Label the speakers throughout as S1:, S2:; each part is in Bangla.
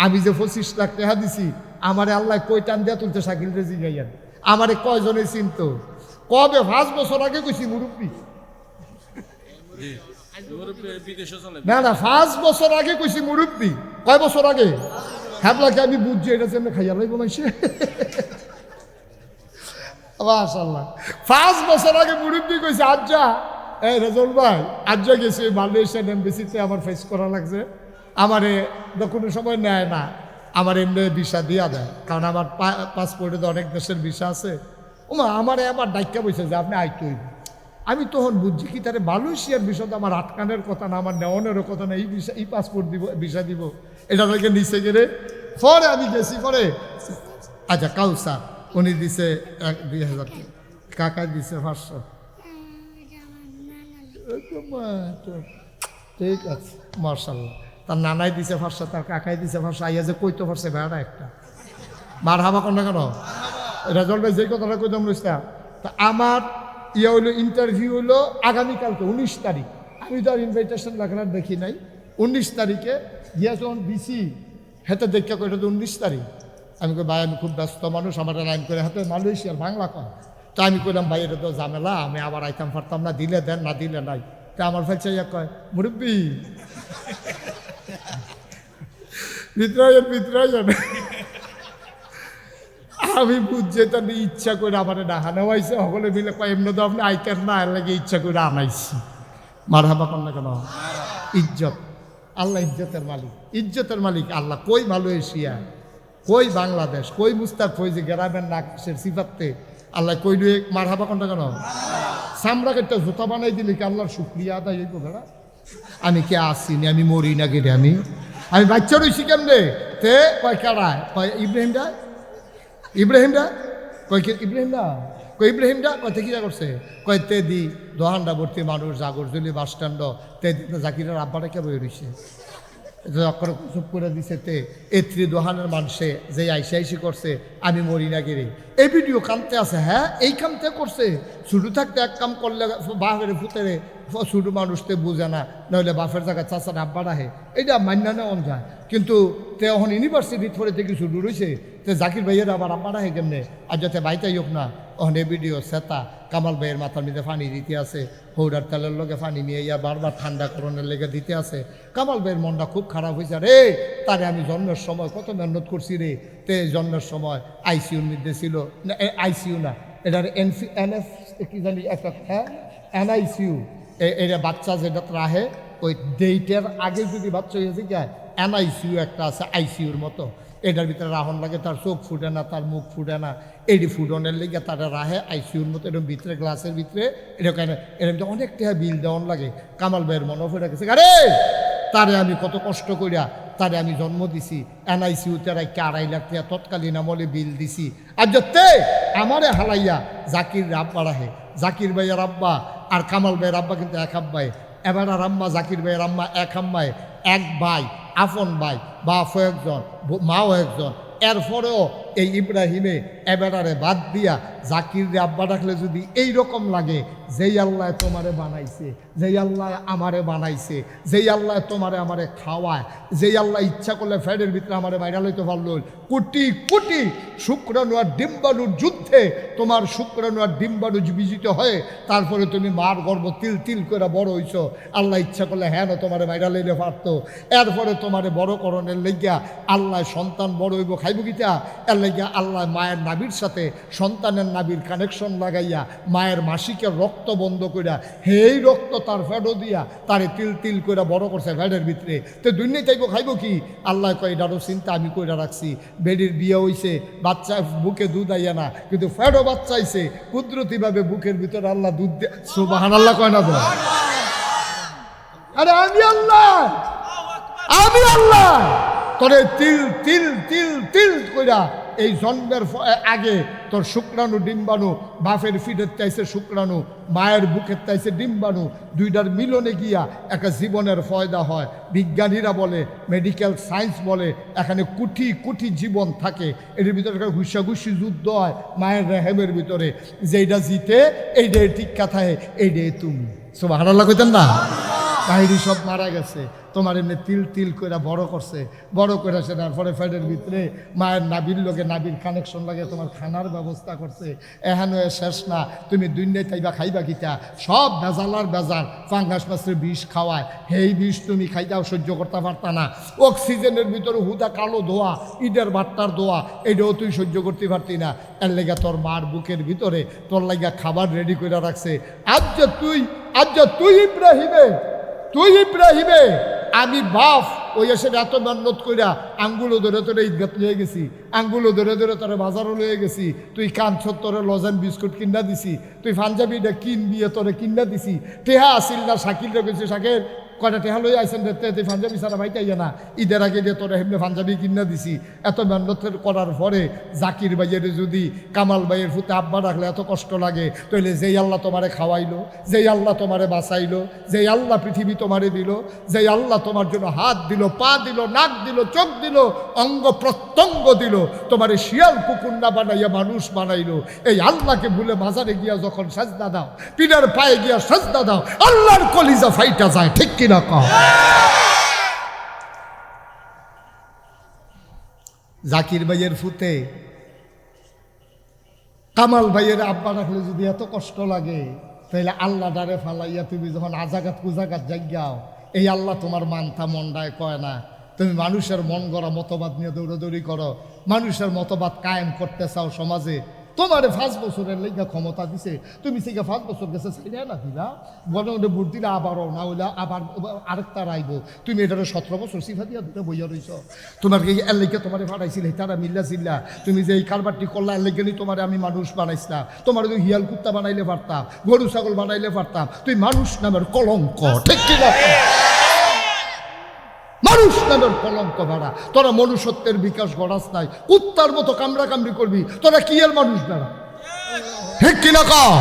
S1: আমি যে 25 লাখ টাকা দিছি আমারে আল্লাহ কই টান দিয়া তুলতে শাকিল রে জিগাইয়ান আমারে কয়জনে চিনতো কবে 5 বছর আগে কইছি মুরব্বী না না 5 বছর আগে কইছি মুরব্বী কয় বছর আগে হ্যাবলাকে আমি বুঝছি এটা যেন খাইয়া লাইব মাইছে মাশাআল্লাহ 5 বছর আগে মুরব্বী কইছে আজ্জা এই রেজল ভাই আজ্জা গেছে মালয়েশিয়ান এমবেসিতে আমার ফেস করা লাগছে আমারে কোনো সময় নেয় না আমার এমনি ভিসা দিয়া দেয় কারণ আমার পাসপোর্টে তো অনেক দেশের ভিসা আছে ওমা আমারে আবার ডাইকা বসে যে আপনি আইতে হইব আমি তখন বুঝছি কি তারে মালয়েশিয়ার ভিসা তো আমার আটকানের কথা না আমার নেওয়ানেরও কথা না এই ভিসা এই পাসপোর্ট দিব ভিসা দিব এটা থেকে নিচে গেলে পরে আমি গেছি পরে আচ্ছা কাউসার উনি দিছে 2000 কাকা দিছে 500 ঠিক আছে মাশাআল্লাহ তার নানাই দিছে 500 তার কাকাই দিছে 500 আইয়া যে কইতে পারছে বেড়া একটা মার হাবা কোন না কেন রেজাল্ট ভাই যে কথাটা কইতাম রইস্তা তা আমার ইয়া হইলো ইন্টারভিউ হইলো আগামীকালকে 19 তারিখ আমি তো আর ইনভাইটেশন লাগানোর দেখি নাই 19 তারিখে গিয়া যখন দিছি হেতে দেখা কইটা তো 19 তারিখ আমি কই ভাই আমি খুব ব্যস্ত মানুষ আমার লাইন করে হাতে মালয়েশিয়ার বাংলা কয় তা আমি কইলাম ভাই এটা তো ঝামেলা আমি আবার আইতাম পারতাম না দিলে দেন না দিলে নাই তা আমার ভাই চাইয়া কয় মুরব্বী ভিতরাইয়া আমি বুঝছি তার ইচ্ছা করে আমার ডাহানো হয়েছে সকলে মিলে কয় এমনি তো আপনি আইতেন না এর লাগে ইচ্ছা করে আনাইছি মার হাবা কন না কেন ইজ্জত আল্লাহ ইজ্জতের মালিক আল্লাহ কই মালয়েশিয়া কই বাংলাদেশ কই মুস্তাক ফৈজি গ্রামের নাকের সিফাতে আল্লাহ কই লুয়ে মার হাবা কন না কেন সামরাকে একটা জুতা বানাই দিলে কি আল্লাহর শুক্রিয়া আদায় হইব বেড়া আমি কে আসিনি আমি মরি না গেলে আমি বাচ্চা রয়েছি কেমনে তে কয় কারায় কয় ইব্রাহিমরা কয় কি ইব্রাহিমরা কয় কি করছে কয় তে দি দোহানটা ভর্তি মানুষ জাগরজলি বাস স্ট্যান্ড তে জাকিরের আব্বাটা কে বই রয়েছে চুপ করে দিছে তে এত্রি দোহানের মানুষে যে আইসি করছে আমি মরি না গেলে এই ভিডিও কামতে আছে হ্যাঁ এই কামতে করছে শুরু থাকতে এক কাম করলে বাপের ফুতেরে ছোটো মানুষতে বুঝে না নইলে বাপের জায়গায় চাচার আব্বা রাহে এটা মান্য নেওয়া যায় কিন্তু তে এখন ইউনিভার্সিটি পরে থেকে শুরু রয়েছে তে জাকির ভাইয়ের আবার আব্বা রাহে কেমনে আর যাতে বাইতাই হোক না ওখানে ভিডিও সেতা কামাল ভাইয়ের মাথার মধ্যে পানি দিতে আছে হৌডার তেলের লগে পানি নিয়ে ইয়া বারবার ঠান্ডা করণের লেগে দিতে আছে কামাল ভাইয়ের মনটা খুব খারাপ হয়েছে রে তারে আমি জন্মের সময় কত মেহনত করছি রে তে জন্মের সময় আইসিইউর মধ্যে ছিল আইসিইউ না এটার এনএফ কি জানি একটা হ্যাঁ এনআইসিইউ এটা বাচ্চা যেটা রাহে ওই ডেটের আগে যদি বাচ্চা হয়েছে কি এনআইসিইউ একটা আছে আইসিইউর মতো এটার ভিতরে রাহন লাগে তার চোখ ফুটে না তার মুখ ফুটে না এডি ফুটনের লেগে তারা রাহে আইসিইউর মতো এরকম ভিতরে গ্লাসের ভিতরে এরকম এরকম অনেক টাকা বিল দেওয়ান লাগে কামাল ভাইয়ের মনে পড়ে গেছে আরে তারে আমি কত কষ্ট করিয়া তারে আমি জন্ম দিছি এনআইসিইউতে রাখতে 2.5 লাখ টাকা তৎকালীন আমলে বিল দিছি আর যতে আমারে হালাইয়া জাকির আব্বা রাহে জাকির ভাইয়ের আব্বা আর কামাল ভাইয়ের আব্বা কিন্তু এক আব্বাই এবার আর আম্মা জাকির ভাইয়ের আম্মা এক আম্মায় এক ভাই আপন ভাই বাপও একজন মাও একজন এরপরেও এই ইব্রাহিমে এবারে বাদ দিয়া জাকির আব্বা ডাকলে যদি এই রকম লাগে যেই আল্লাহ তোমারে বানাইছে যেই আল্লাহ আমারে বানাইছে যেই আল্লাহ তোমারে আমারে খাওয়ায় যেই আল্লাহ ইচ্ছা করলে ফ্যাডের ভিতরে আমারে বাইরা লইতে পারল কোটি কোটি শুক্রাণু আর ডিম্বাণুর যুদ্ধে তোমার শুক্রাণু আর ডিম্বাণু বিজিত হয়ে তারপরে তুমি মার গর্ভ তিল তিল করে বড় হইছো আল্লাহ ইচ্ছা করলে হ্যাঁ না তোমারে বাইরা লইলে পারতো এরপরে তোমারে বড় করণের লেগিয়া আল্লাহ সন্তান বড় হইব খাইব গীতা এর লেগিয়া আল্লাহ মায়ের নাভির সাথে সন্তানের নাভির কানেকশন লাগাইয়া মায়ের মাসিকের রক্ত বন্ধ কইরা এই রক্ত তার ফ্যাডো দিয়া তারে তিল তিল করে বড় করছে ফ্যাডের ভিতরে তো দুনিয়া চাইব খাইব কি আল্লাহ কয় ডারো চিন্তা আমি কইরা রাখছি বেডির বিয়ে হইছে বাচ্চা বুকে দুধ আইয়া না কিন্তু ফ্যাডো বাচ্চা আইছে কুদরতিভাবে বুকের ভিতরে আল্লাহ দুধ দিয়ে সুবহানাল্লাহ কয় না তো আরে আমি আল্লাহ তোরে তিল তিল তিল তিল কইরা এই জন্মের আগে তোর শুক্রাণু ডিম্বাণু বাপের ফিটের চাইছে শুক্রাণু মায়ের বুকের চাইছে ডিম্বাণু দুইটার মিলনে গিয়া একটা জীবনের ফয়দা হয় বিজ্ঞানীরা বলে মেডিকেল সায়েন্স বলে এখানে কোটি কোটি জীবন থাকে এর ভিতরে একটা ঘুষাঘুষি যুদ্ধ হয় মায়ের রেহেমের ভিতরে যেইটা জিতে এইটাই ঠিক কথায় এইটাই তুমি সুবহানাল্লাহ কইতেন না বাহিরি সব মারা গেছে, তোমার এমনি তিল তিল করে বড় করছে, বড় করে সে তারপরে ফ্যাটের ভিতরে মায়ের নাবির লোকে নাবির কানেকশন লাগে তোমার খানার ব্যবস্থা করছে। এখানে শেষ না, তুমি দুনিয়ায় খাইবা, খাইবা কিতা, সব বেজালার বেজাল, ফাঙ্গাস মাছের বিষ খাওয়ায়, সেই বিষ তুমি খাইতাও সহ্য করতে পারতা না। অক্সিজেনের ভিতরে হুদা কালো ধোয়া, ইটের ভাট্টার ধোয়া, এটাও তুই সহ্য করতে পারতি না। এর লেগা তোর মার বুকের ভিতরে তোর লাগা খাবার রেডি করে রাখছে। আজ যে তুই ইব্রাহিমে আমি বাপ ওই এসে এত মেহনত কইরা আঙ্গুলো ধরে তোরে ঈদগাত লয়ে গেছি, আঙ্গুলো ধরে ধরে তোরে বাজারও লয়ে গেছি, তুই কাঞ্চর তোরে লজেন বিস্কুট কিনা দিছি, তুই পাঞ্জাবিটা কিনবিয়ে তোরে কিনা দিছি, টেহা আসিল না শাকিল রে কইছে শাকের কয়টা টেহা লই আইসেন রে, তুই পাঞ্জাবি ছাড়া ভাইতে আইয়া না, ঈদের আগে দিয়ে তোরে হেমনে পাঞ্জাবি কিনা দিছি। এত মেহনত করার পরে জাকির ভাইয়ের যদি কামাল ভাইয়ের ফুতে আব্বা রাখলে এত কষ্ট লাগে, তাহলে যেই আল্লাহ তোমারে খাওয়াইলো, যেই আল্লাহ তোমারে বাঁচাইলো, যেই আল্লাহ পৃথিবী তোমারে দিল, যেই আল্লাহ তোমার জন্য হাত দিল, পা দিল, নাক দিল, চোখ দিল, অঙ্গ প্রত্যঙ্গ দিল, তোমারে শিয়াল কুকুর না বানাইয়া মানুষ বানাইলো, এই আল্লাহকে ভুলে মাজারে গিয়া যখন সাজদা দাও, পিনার পায়ে গিয়া সাজদা দাও, আল্লাহর কলিজা ফাইটা যায়, ঠিক কিনা কও? জাকির ভাইয়ের ফুতে কামাল ভাইয়ের আব্বা রাখলে যদি এত কষ্ট লাগে, তাহলে আল্লাহ ডারে ফালাইয়া তুমি যখন আজাগাত কুজাগাত জাগাও, এই আল্লাহ তোমার মানতা মন্ডায় কয় না, তুমি মানুষের মন গড়া মতবাদ নিয়ে দৌড়াদৌড়ি করো, মানুষের মতবাদ কায়েম করতে চাও সমাজে। তোমারে 5 বছরের লেগা ক্ষমতা দিছে, তুমি থেকে 5 বছর গেছে চাইলে না দিলা, গণে ভোট দিলে আবারও না হইলে আবার আরেকটা রাইব, তুমি এটারে 17 বছর সিফা দিয়া ধরে বইয়া রইছ। তোমার এর লেগে তোমারে ফাটাইছিল, তারা মিল্লা চিল্লা, তুমি যে এই কারবারটি করলা এর লেগে তোমারে আমি মানুষ বানাইছিলাম, তোমার যদি হিয়াল কুত্তা বানাইলে পারতাম, গরু ছাগল বানাইলে পারতাম, তুই মানুষ নামের কলঙ্ক, ঠিক কিনা? মানুষ নামের কলঙ্ক ভাড়া, তোরা মনুষ্যত্বের বিকাশ গড়াস নাই, কুত্তার মতো কামড়া কামড়ি করবি, তোরা কি আর মানুষ বেড়া, ঠিক কিনা কও?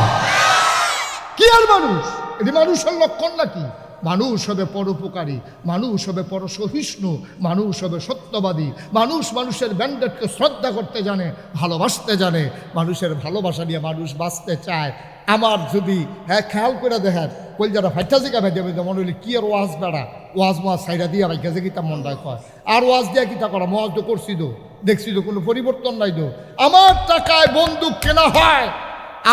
S1: কি আর মানুষ? এটি মানুষের লক্ষণ নাকি? মানুষ হবে পরোপকারী, মানুষ হবে পরসহিষ্ণু, মানুষ হবে সত্যবাদী, মানুষ মানুষের ব্যান্ডেডকে শ্রদ্ধা করতে জানে, ভালোবাসতে জানে, মানুষের ভালোবাসা নিয়ে মানুষ বাঁচতে চায়। আমার যদি খেয়াল করে দেখেন, কই যারা ফাইটা জিকা ভাই দেবে, মনে হইলে কি আর ওয়াজ বেড়া, ওয়াজ মোয়াজ সাইডা দিয়া ভাই গেছে কিতা মনটায় কয়, আর ওয়াজ দিয়া কিতা করা, মোয়াজ তো করছি তো, দেখছি তো, কোনো পরিবর্তন নাই তো। আমার টাকায় বন্দুক কেনা হয়,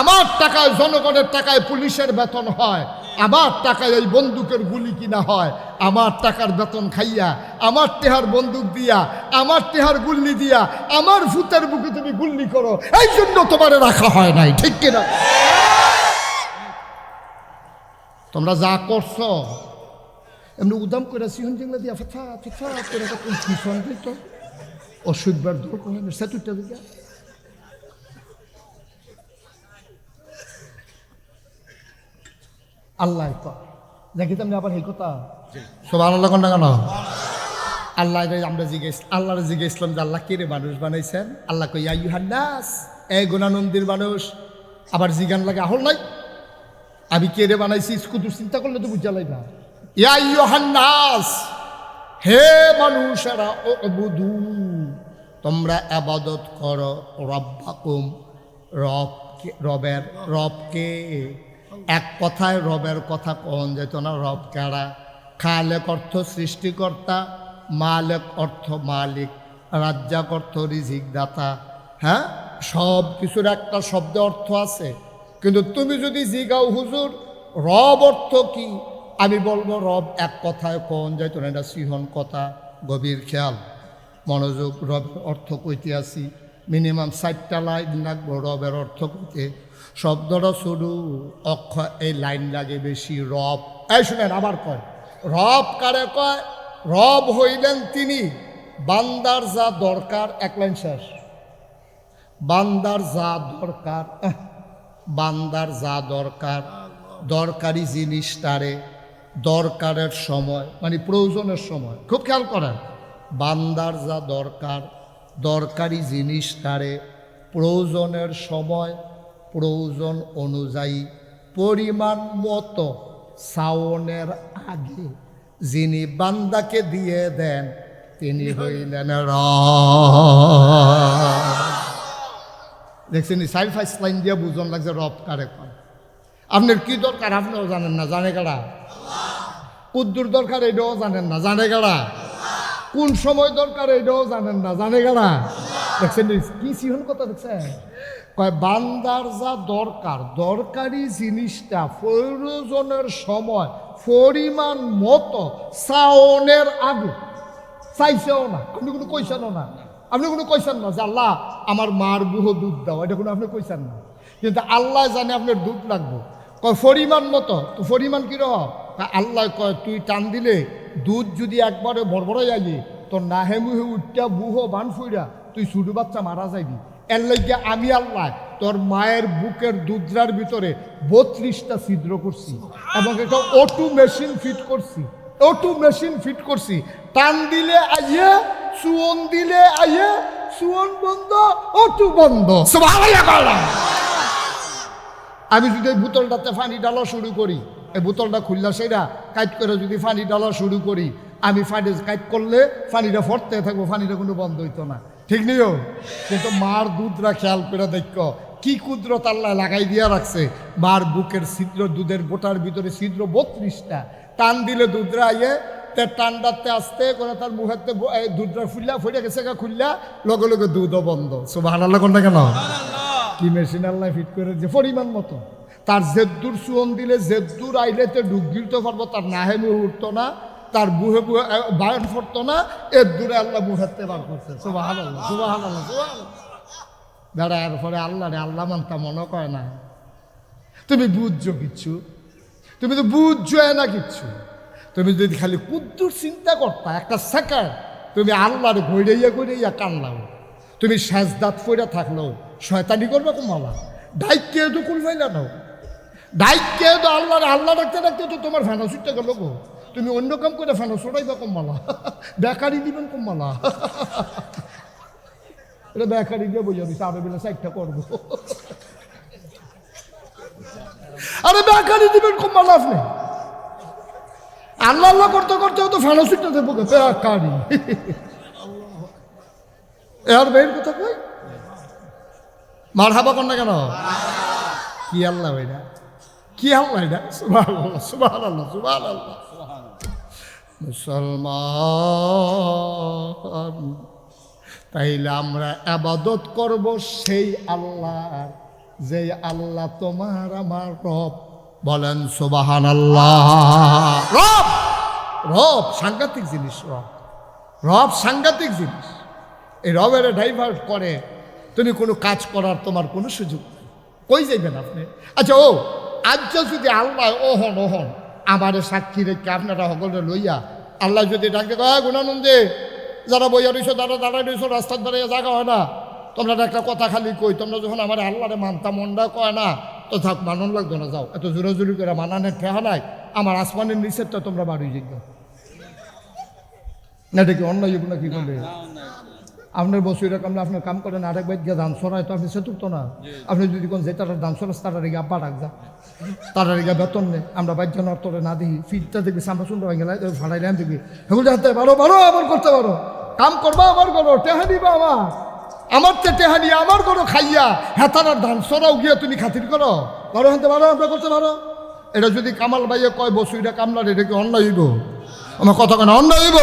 S1: আমার টাকায় জনগণের টাকায় পুলিশের বেতন হয়, আমার টাকায় এই বন্দুকের গুলি কিনা হয়, আমার টাকার বেতন খাইয়া, আমার টেহার বন্দুক দিয়া, আমার টেহার গুল্লি দিয়া, আমার ভূতের বুকে তুমি গুল্লি করো, এই জন্য তোমারে রাখা হয় নাই, ঠিক কিনা? তোমরা যা করছো এমনি উদাম করে সিহন জিংলা দিয়া ফেথা ফেথা করে ভীষণ দিত অসুখবার দূর করে সেতুটা দিকে আল্লাহ দেখি তুমি আবার এই কথা সুবহানাল্লাহ কোন কেন? আল্লাহ আমরা আল্লাহরে জিজ্ঞেসলাম যে আল্লাহ কে রে মানুষ বানাইছেন? আল্লাহ কই ইয়া আইয়ুহান নাস, এ গুণানন্দির মানুষ। আবার জিগান লাগে আহল নাই আমি কে রে বানাইছি, শুধু চিন্তা করলে তো বুঝা লাগবে না। ইয়া আইয়ুহান নাস, হে মানুষেরা, উবুদু, তোমরা ইবাদত করো রব্বাকুম, রবকে। এক কথায় রবের কথা কোন যেত না, রব কারা? খালেক অর্থ সৃষ্টিকর্তা, মালেক অর্থ মালিক, রাজ্জাক অর্থ রিজিক দাতা। হ্যাঁ, সব কিছুর একটা শব্দ অর্থ আছে, কিন্তু তুমি যদি জিগাও হুজুর রব অর্থ কি, আমি বলবো রব এক কথায় কোন যাইতো না, এটা সিহন কথা, গভীর খেয়াল মনোযোগ। রবের অর্থ কইতে আসি, মিনিমাম 4টা লাইন লাগবো রবের অর্থ কইতে। শব্দটা শুরু অক্ষর এই লাইন লাগে বেশি, রব। এই শুনেন আবার কয়, রব কারে কয়? রব হইলেন তিনি বান্দার যা দরকার, এক লাইন শেষ। বান্দার যা দরকার, বান্দার যা দরকার, দরকারি জিনিসটারে দরকারের সময় মানে প্রয়োজনের সময়, খুব খেয়াল করেন, বান্দার যা দরকার, দরকারি জিনিসটারে প্রয়োজনের সময় প্রয়োজন অনুযায়ী পরিমাণ মতো সাওনের আগে যিনি বান্দাকে দিয়ে দেন তিনি হইলেন রব। দেখছেন 4-5 লাইন দিয়ে বুঝন লাগছে রব কারে কয়। আপনার কি দরকার আপনিও জানেন না, জানে কারা? কুদ্দুর দরকার এটাও জানেন না, জানে গাড়া। কোন সময় দরকার এটাও জানেন না, জানে গাড়া। দেখছেন কি সিহন কথা দেখছেন? কয় বান্দার যা দরকার, দরকারি জিনিসটা প্রয়োজনের সময় পরিমাণ মতো চাওনের আগে চাইছেও না, আপনি কোনো কইছেনও না। আপনি কোনো কইছেন না যে আল্লাহ আমার মার বুহ দুধ দাও, এটা কোনো আপনি কইছেন না। কিন্তু আল্লাহ জানে আপনার দুধ লাগবে, কয় পরিমাণ মতো। তো পরিমাণ কীরকম? আল্লাহ কয় তুই টান দিলে দুধ যদি একবারে বড়বড়াই আইয়ে তোর নাহে মুহে উঠটা বুহ বান ফুইরা তুই ছোটো বাচ্চা মারা যাইবি। এর লাগিয়া আমি আল্লাহ তোর মায়ের বুকের দুধরার ভিতরে 32টা ছিদ্র করছি এবং একটা অটো মেশিন ফিট করছি। অটো মেশিন ফিট করছি, টান দিলে আইয়ে, সুয়ন দিলে আইয়ে, সুয়ন বন্ধ, অটো বন্ধ। আমি যদি এই বোতলটাতে পানি ডালা শুরু করি, এই বোতলটা খুললা সেরা কাইট করে যদি পানি ডালা শুরু করি, আমি পানি কাইট করলে পানিটা ফটতে থাকবো, পানিটা কোনো বন্ধ হইতো না, ঠিক নিও। কিন্তু মার দুধরা খেয়াল করে দেখো কি কুদরত আল্লাহ লাগাই দিয়া রাখছে। মার বুকের ছিদ্র, দুধের বোটার ভিতরে ছিদ্র 32টা। টান দিলে দুধরা আইয়ে, তে টান্ডাতে আসতে করে তার মুখেতে দুধরা ফুললা ফুটে গেছে, খুললা লগে লগে দুধও বন্ধ। সুবহানাল্লাহ কোনটা কেন? কি মেশিন আল্লাহ ফিট করে যে পরিমাণ মতো। তার জেদ্দুর সুয়ন দিলে জেদ্দুর আইলেতে ডুব গিলতে পারবো, তার নাহে মুহে উঠতো না, তার বুহে বুহে বায়ন ফুটতো না, এর দূরে আল্লাহ মুখাতে বার করছে। সুবহানাল্লাহ সুবহানাল্লাহ সুবহানাল্লাহ। দাঁড়া এরপরে আল্লাহ রে আল্লাহ মানতা মনে করে না। তুমি বুঝছো কিচ্ছু? তুমি তো বুঝছো না কিচ্ছু। তুমি যদি খালি কুদ্দুর চিন্তা করতা একটা সেকেন্ড, তুমি আল্লাহর ঘইরাইয়া ঘইরাইয়া কানলাও, তুমি সাজদাত ফইরা থাকলেও শয়তানি করবে কমালা। ডাইকে তো কুলফাইলা নাও, ডাইকে তো আল্লাহ রাখতে রাখতে তো তোমার ফেনা ছুটতে গেল গো। তুমি অন্য কাম করে ফেনা ছড়াইবা কমালা, বেকারি দিবেন কমালা। এটা বেকারি দিয়ে বোঝা দিচ্ছে আবে বেলা সাইডটা করবো। আরে বেকারি দিবেন কমালা আপনি। আল্লাহ আল্লাহ করতে করতে তো ফেনা ছুটতে দেবো বেকারি। এর বের কথা কই মার হাবা কর না কেন? কি আল্লাহ এটা, কি আল্লাহ এটা? সুবহানাল্লাহ সুবহানাল্লাহ সুবহানাল্লাহ। মুসলমান, তাইলে আমরা ইবাদত করব সেই আল্লাহর, যে আল্লাহ তোমার আমার রব। বলেন সুবহানাল্লাহ। রব, রব সাংঘাতিক জিনিস। রব, রব সাংঘাতিক জিনিস। এই রবের ডাইভার্ট করে তুমি কোনো কাজ করার তোমার কোনো সুযোগ নেই। কই যাইবেন আপনি? আচ্ছা ও আজ যদি আল্লাহ ওহন ওহন আমার সাক্ষী রেখে আপনারা সকলে লইয়া আল্লাহ যদি ডাকতে কয় গুণানন্দে যারা বইয়া রইছো, যারা দাঁড়ায় রইছো, রাস্তার দাঁড়িয়ে জায়গা হয় না, তোমরা একটা কথা খালি কই, তোমরা যখন আমার আল্লাহরে মানতা মনটা কয় না, তো থাক মানন লাগতো না, যাও এত জোরাজুরি করে মানানের ঠেহা নাই, আমার আসমানের নিচের তো তোমরা বাড়ি যাইবে না। এটা কি অন্য না কি করবে? আপনার বসে এরকম আপনার কাম করেন, আরেক বাইক গিয়ে ধান সরায় তো আপনি সে তুলতো না। আপনি যদি কোন যে তারা ধান সরাস তারা রেগে আব্বা ডাক যা, তারা রেগে বেতন নেই, আমরা বাইক জানার তোরে না দেখি ফিটটা দেখবি সামনে শুনতে পাই গেলে ফাড়াইলাম দেখবি সেগুলো হাতে পারো পারো আবার করতে পারো, কাম করবা আবার করো, টেহা দিবা আমার তো টেহা নিয়ে আমার করো খাইয়া হেতারার ধান সরাও গিয়ে তুমি খাতির করো, পারো হাতে পারো আমরা করতে পারো। এটা যদি কামাল ভাইয়ে কয় বসু এটা কামলার, এটা কি অন্য হইব? আমার কথা কেন অন্য হইব?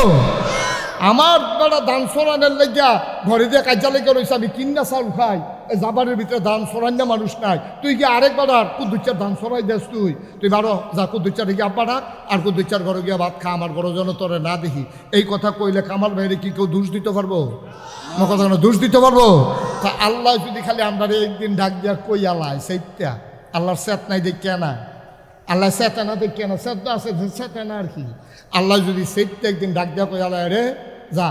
S1: আমার বেড়া ধান সরানের লেগিয়া ঘরে দিয়ে কাজা লেগে রয়েছে, আমি কিনা চাউল খাই, জাবারের ভিতরে ধান সরাই না মানুষ নাই, তুই কি আরেক বেড়ার কুদ্দুচার ধান সরাই দেস, তুই বারো যা কুদ্দুচারে গিয়ে আব্বা ডাক, আর কুদ্দুচার ঘরে গিয়ে ভাত খা, আমার ঘরে যেন তোরে না দেখি। এই কথা কইলে কামাল ভাইরে কি কেউ দোষ দিতে পারবো? আমার কথা কেন দোষ দিতে পারবো? তা আল্লাহ যদি খালি আমরা একদিন ডাক দিয়া কই আল্লাহ সেইটা আল্লাহর সেত নাই দেখিয়া না, আল্লাহ সেতা না দেখিয়া না, সেত আছে সেতা না আর কি। আল্লাহ যদি সেইটা একদিন ডাক দেওয়া কই আল্লাহ রে যা,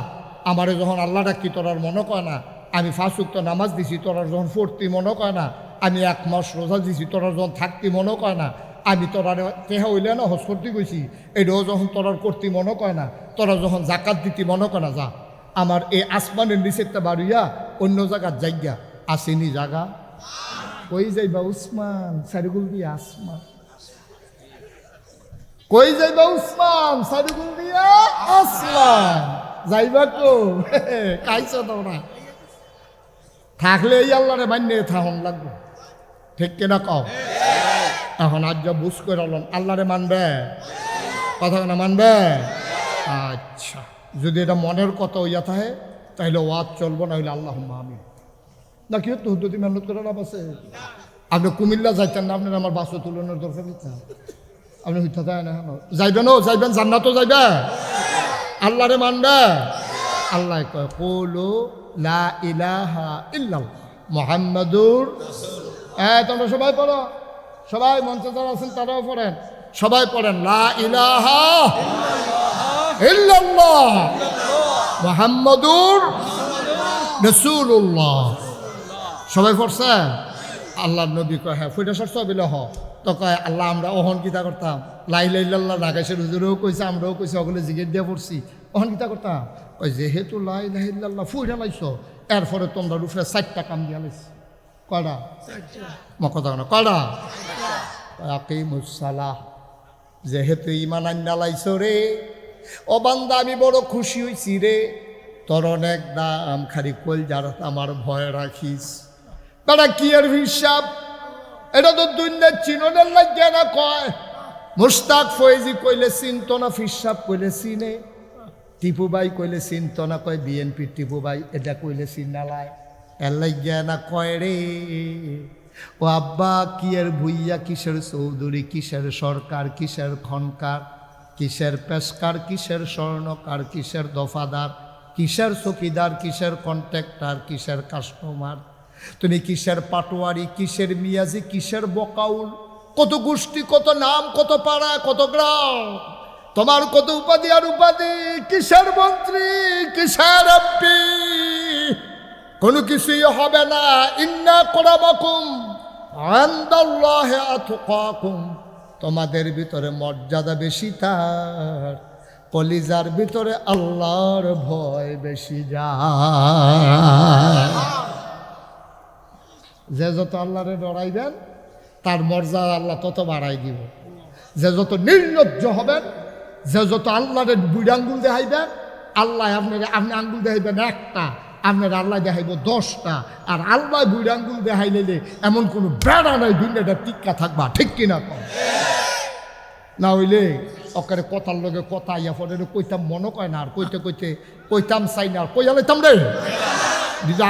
S1: আমারে যখন আল্লাহ ডাকি তোর আর মনে কয় না, আমি 5 ওয়াক্ত নামাজ দিছি তোর আর যখন পড়তি মনে কয় না, আমি 1 মাস রোজা দিছি তোর আর যখন থাকতি মনে কয় না, আমি তোর আর তেহা হইলে না হজ করতে গেছি এটাও যখন তোর আর করতে মনে কয় না, তোরা যখন জাকাত দিতি মনে কয় না, যা আমার এই আসমানের নিচেরটা বাড়িয়া অন্য জায়গার জায়গা আসেনি জায়গা কই যাইবা উসমান সারিগুল দিয়ে আসমান, কই যাইবা উসমান সারিগুল দিয়া আসমান, যাইবা কো কাইছো তোমরা থাকলে এই আল্লাহরে মান্য থাহন লাগবে, ঠিক কিনা কও? এখন আজ যা বুঝ করে আল্লাহরে মানবে, কথা না মানবে? আচ্ছা, যদি এটা মনের কথা হইয়া থাকে তাহলে ওয়াজ চলবো, না হইলে আল্লাহ আমিন। না কি হতো হুদ্দুতি মেহনত করে লাভ আছে? আপনি কুমিল্লা যাইতেন না, আপনার আমার বাসও তুলনের দরকার দিতে আপনি হইতে যায় না, যাইবেন, যাইবেন জান্নাতও যাইবে, আল্লাহরে মানবে। আল্লাহ কয় কুলু লা ইলাহা ইল্লাল্লাহ মুহাম্মাদুর। তোমরা সবাই পড়ো, সবাই মঞ্চে যারা আছেন তারাও পড়েন, সবাই পড়েন লা ইলাহা ইল্লাল্লাহ মুহাম্মাদুর রাসূলুল্লাহ। সবাই পড়ছে? আল্লাহর নবী কয় হ্যাঁ ফুটা সরছ বিলহ। তো কয় আল্লাহ আমরা অহন কিতা করতাম, লা ইলাহা ইল্লাল্লাহ ঢাকাশের হুজুরেও কইছে, আমরাও কইছি, ওগুলো জিগের দিয়ে পড়ছি, অহন কিতা করতাম? ওই যেহেতু লা ইলাহা ইল্লাল্লাহ ফুইরা লাইছো, এরপরে তোমরা রুফে 4টা কাম দিয়া লাইছি। কয়টা? কথা না কয়টা? আকিমুস সালাহ। যেহেতু ঈমান আইনা লাইছো রে ও বান্দা, আমি বড় খুশি হইছি রে, তোর অনেক দাম, খালি কইল যারা আমার ভয় রাখিস। তারা কি এর হিসাব? এটা তো দুনিয়ার চিননের লাগে না কয়। মুশতাক ফয়েজি কইলে চিনত না, ফিসাব কইলে চিনে, টিপু ভাই কইলে চিনত না, কয় বিএনপির টিপু ভাই, এটা কইলে চিনালায়, এর লাগে না কয় রে ও আব্বা কি এর ভুইয়া, কিসের চৌধুরী, কিসের সরকার, কিসের খনকার, কিসের পেশকার, কিসের স্বর্ণকার, কিসের দফাদার, কিসের চকিদার, কিসের কন্ট্রাক্টর, কিসের কাস্টমার, তুমি কিসের পাটোয়ারি, কিসের মিয়াজি, কিসের বকাউল, কত গোষ্ঠী, কত নাম, কত পাড়া, কত গ্রাম, তোমার কত উপাধি আর উপাধি, কিসের মন্ত্রী, কিসের এমপি, কোনো কিছুই হবে না। ইন্না আকরামাকুম ইনদাল্লাহি আতকাকুম, তোমাদের ভিতরে মর্যাদা বেশি তার, কলিজার ভিতরে আল্লাহর ভয় বেশি যায়। যে যত আল্লাহরে ডরাইবেন তার মর্যাদা আল্লাহ তত বাড়াই দিব। যে যত নির্লজ্জ হবেন, যে যত আল্লাহরে বুড়ি আঙ্গুল দেখাইবেন, আল্লাহ আপনি আঙ্গুল দেখাইবেন একটা, আপনার আল্লাহ দেখাইব 10টা, আর আল্লাহ বুড়ি আঙ্গুল দেখাই নিলে এমন কোনো বেড়া নাই দুনিয়াটা টিক্কা থাকবা, ঠিক কিনা কম? না হইলে ওখানে কথার লগে কথা ইয়া পরে কইতাম মনে কয় না, আর কইতে কইতে কইতাম চাই না, আর কইয়া লাইতাম রে,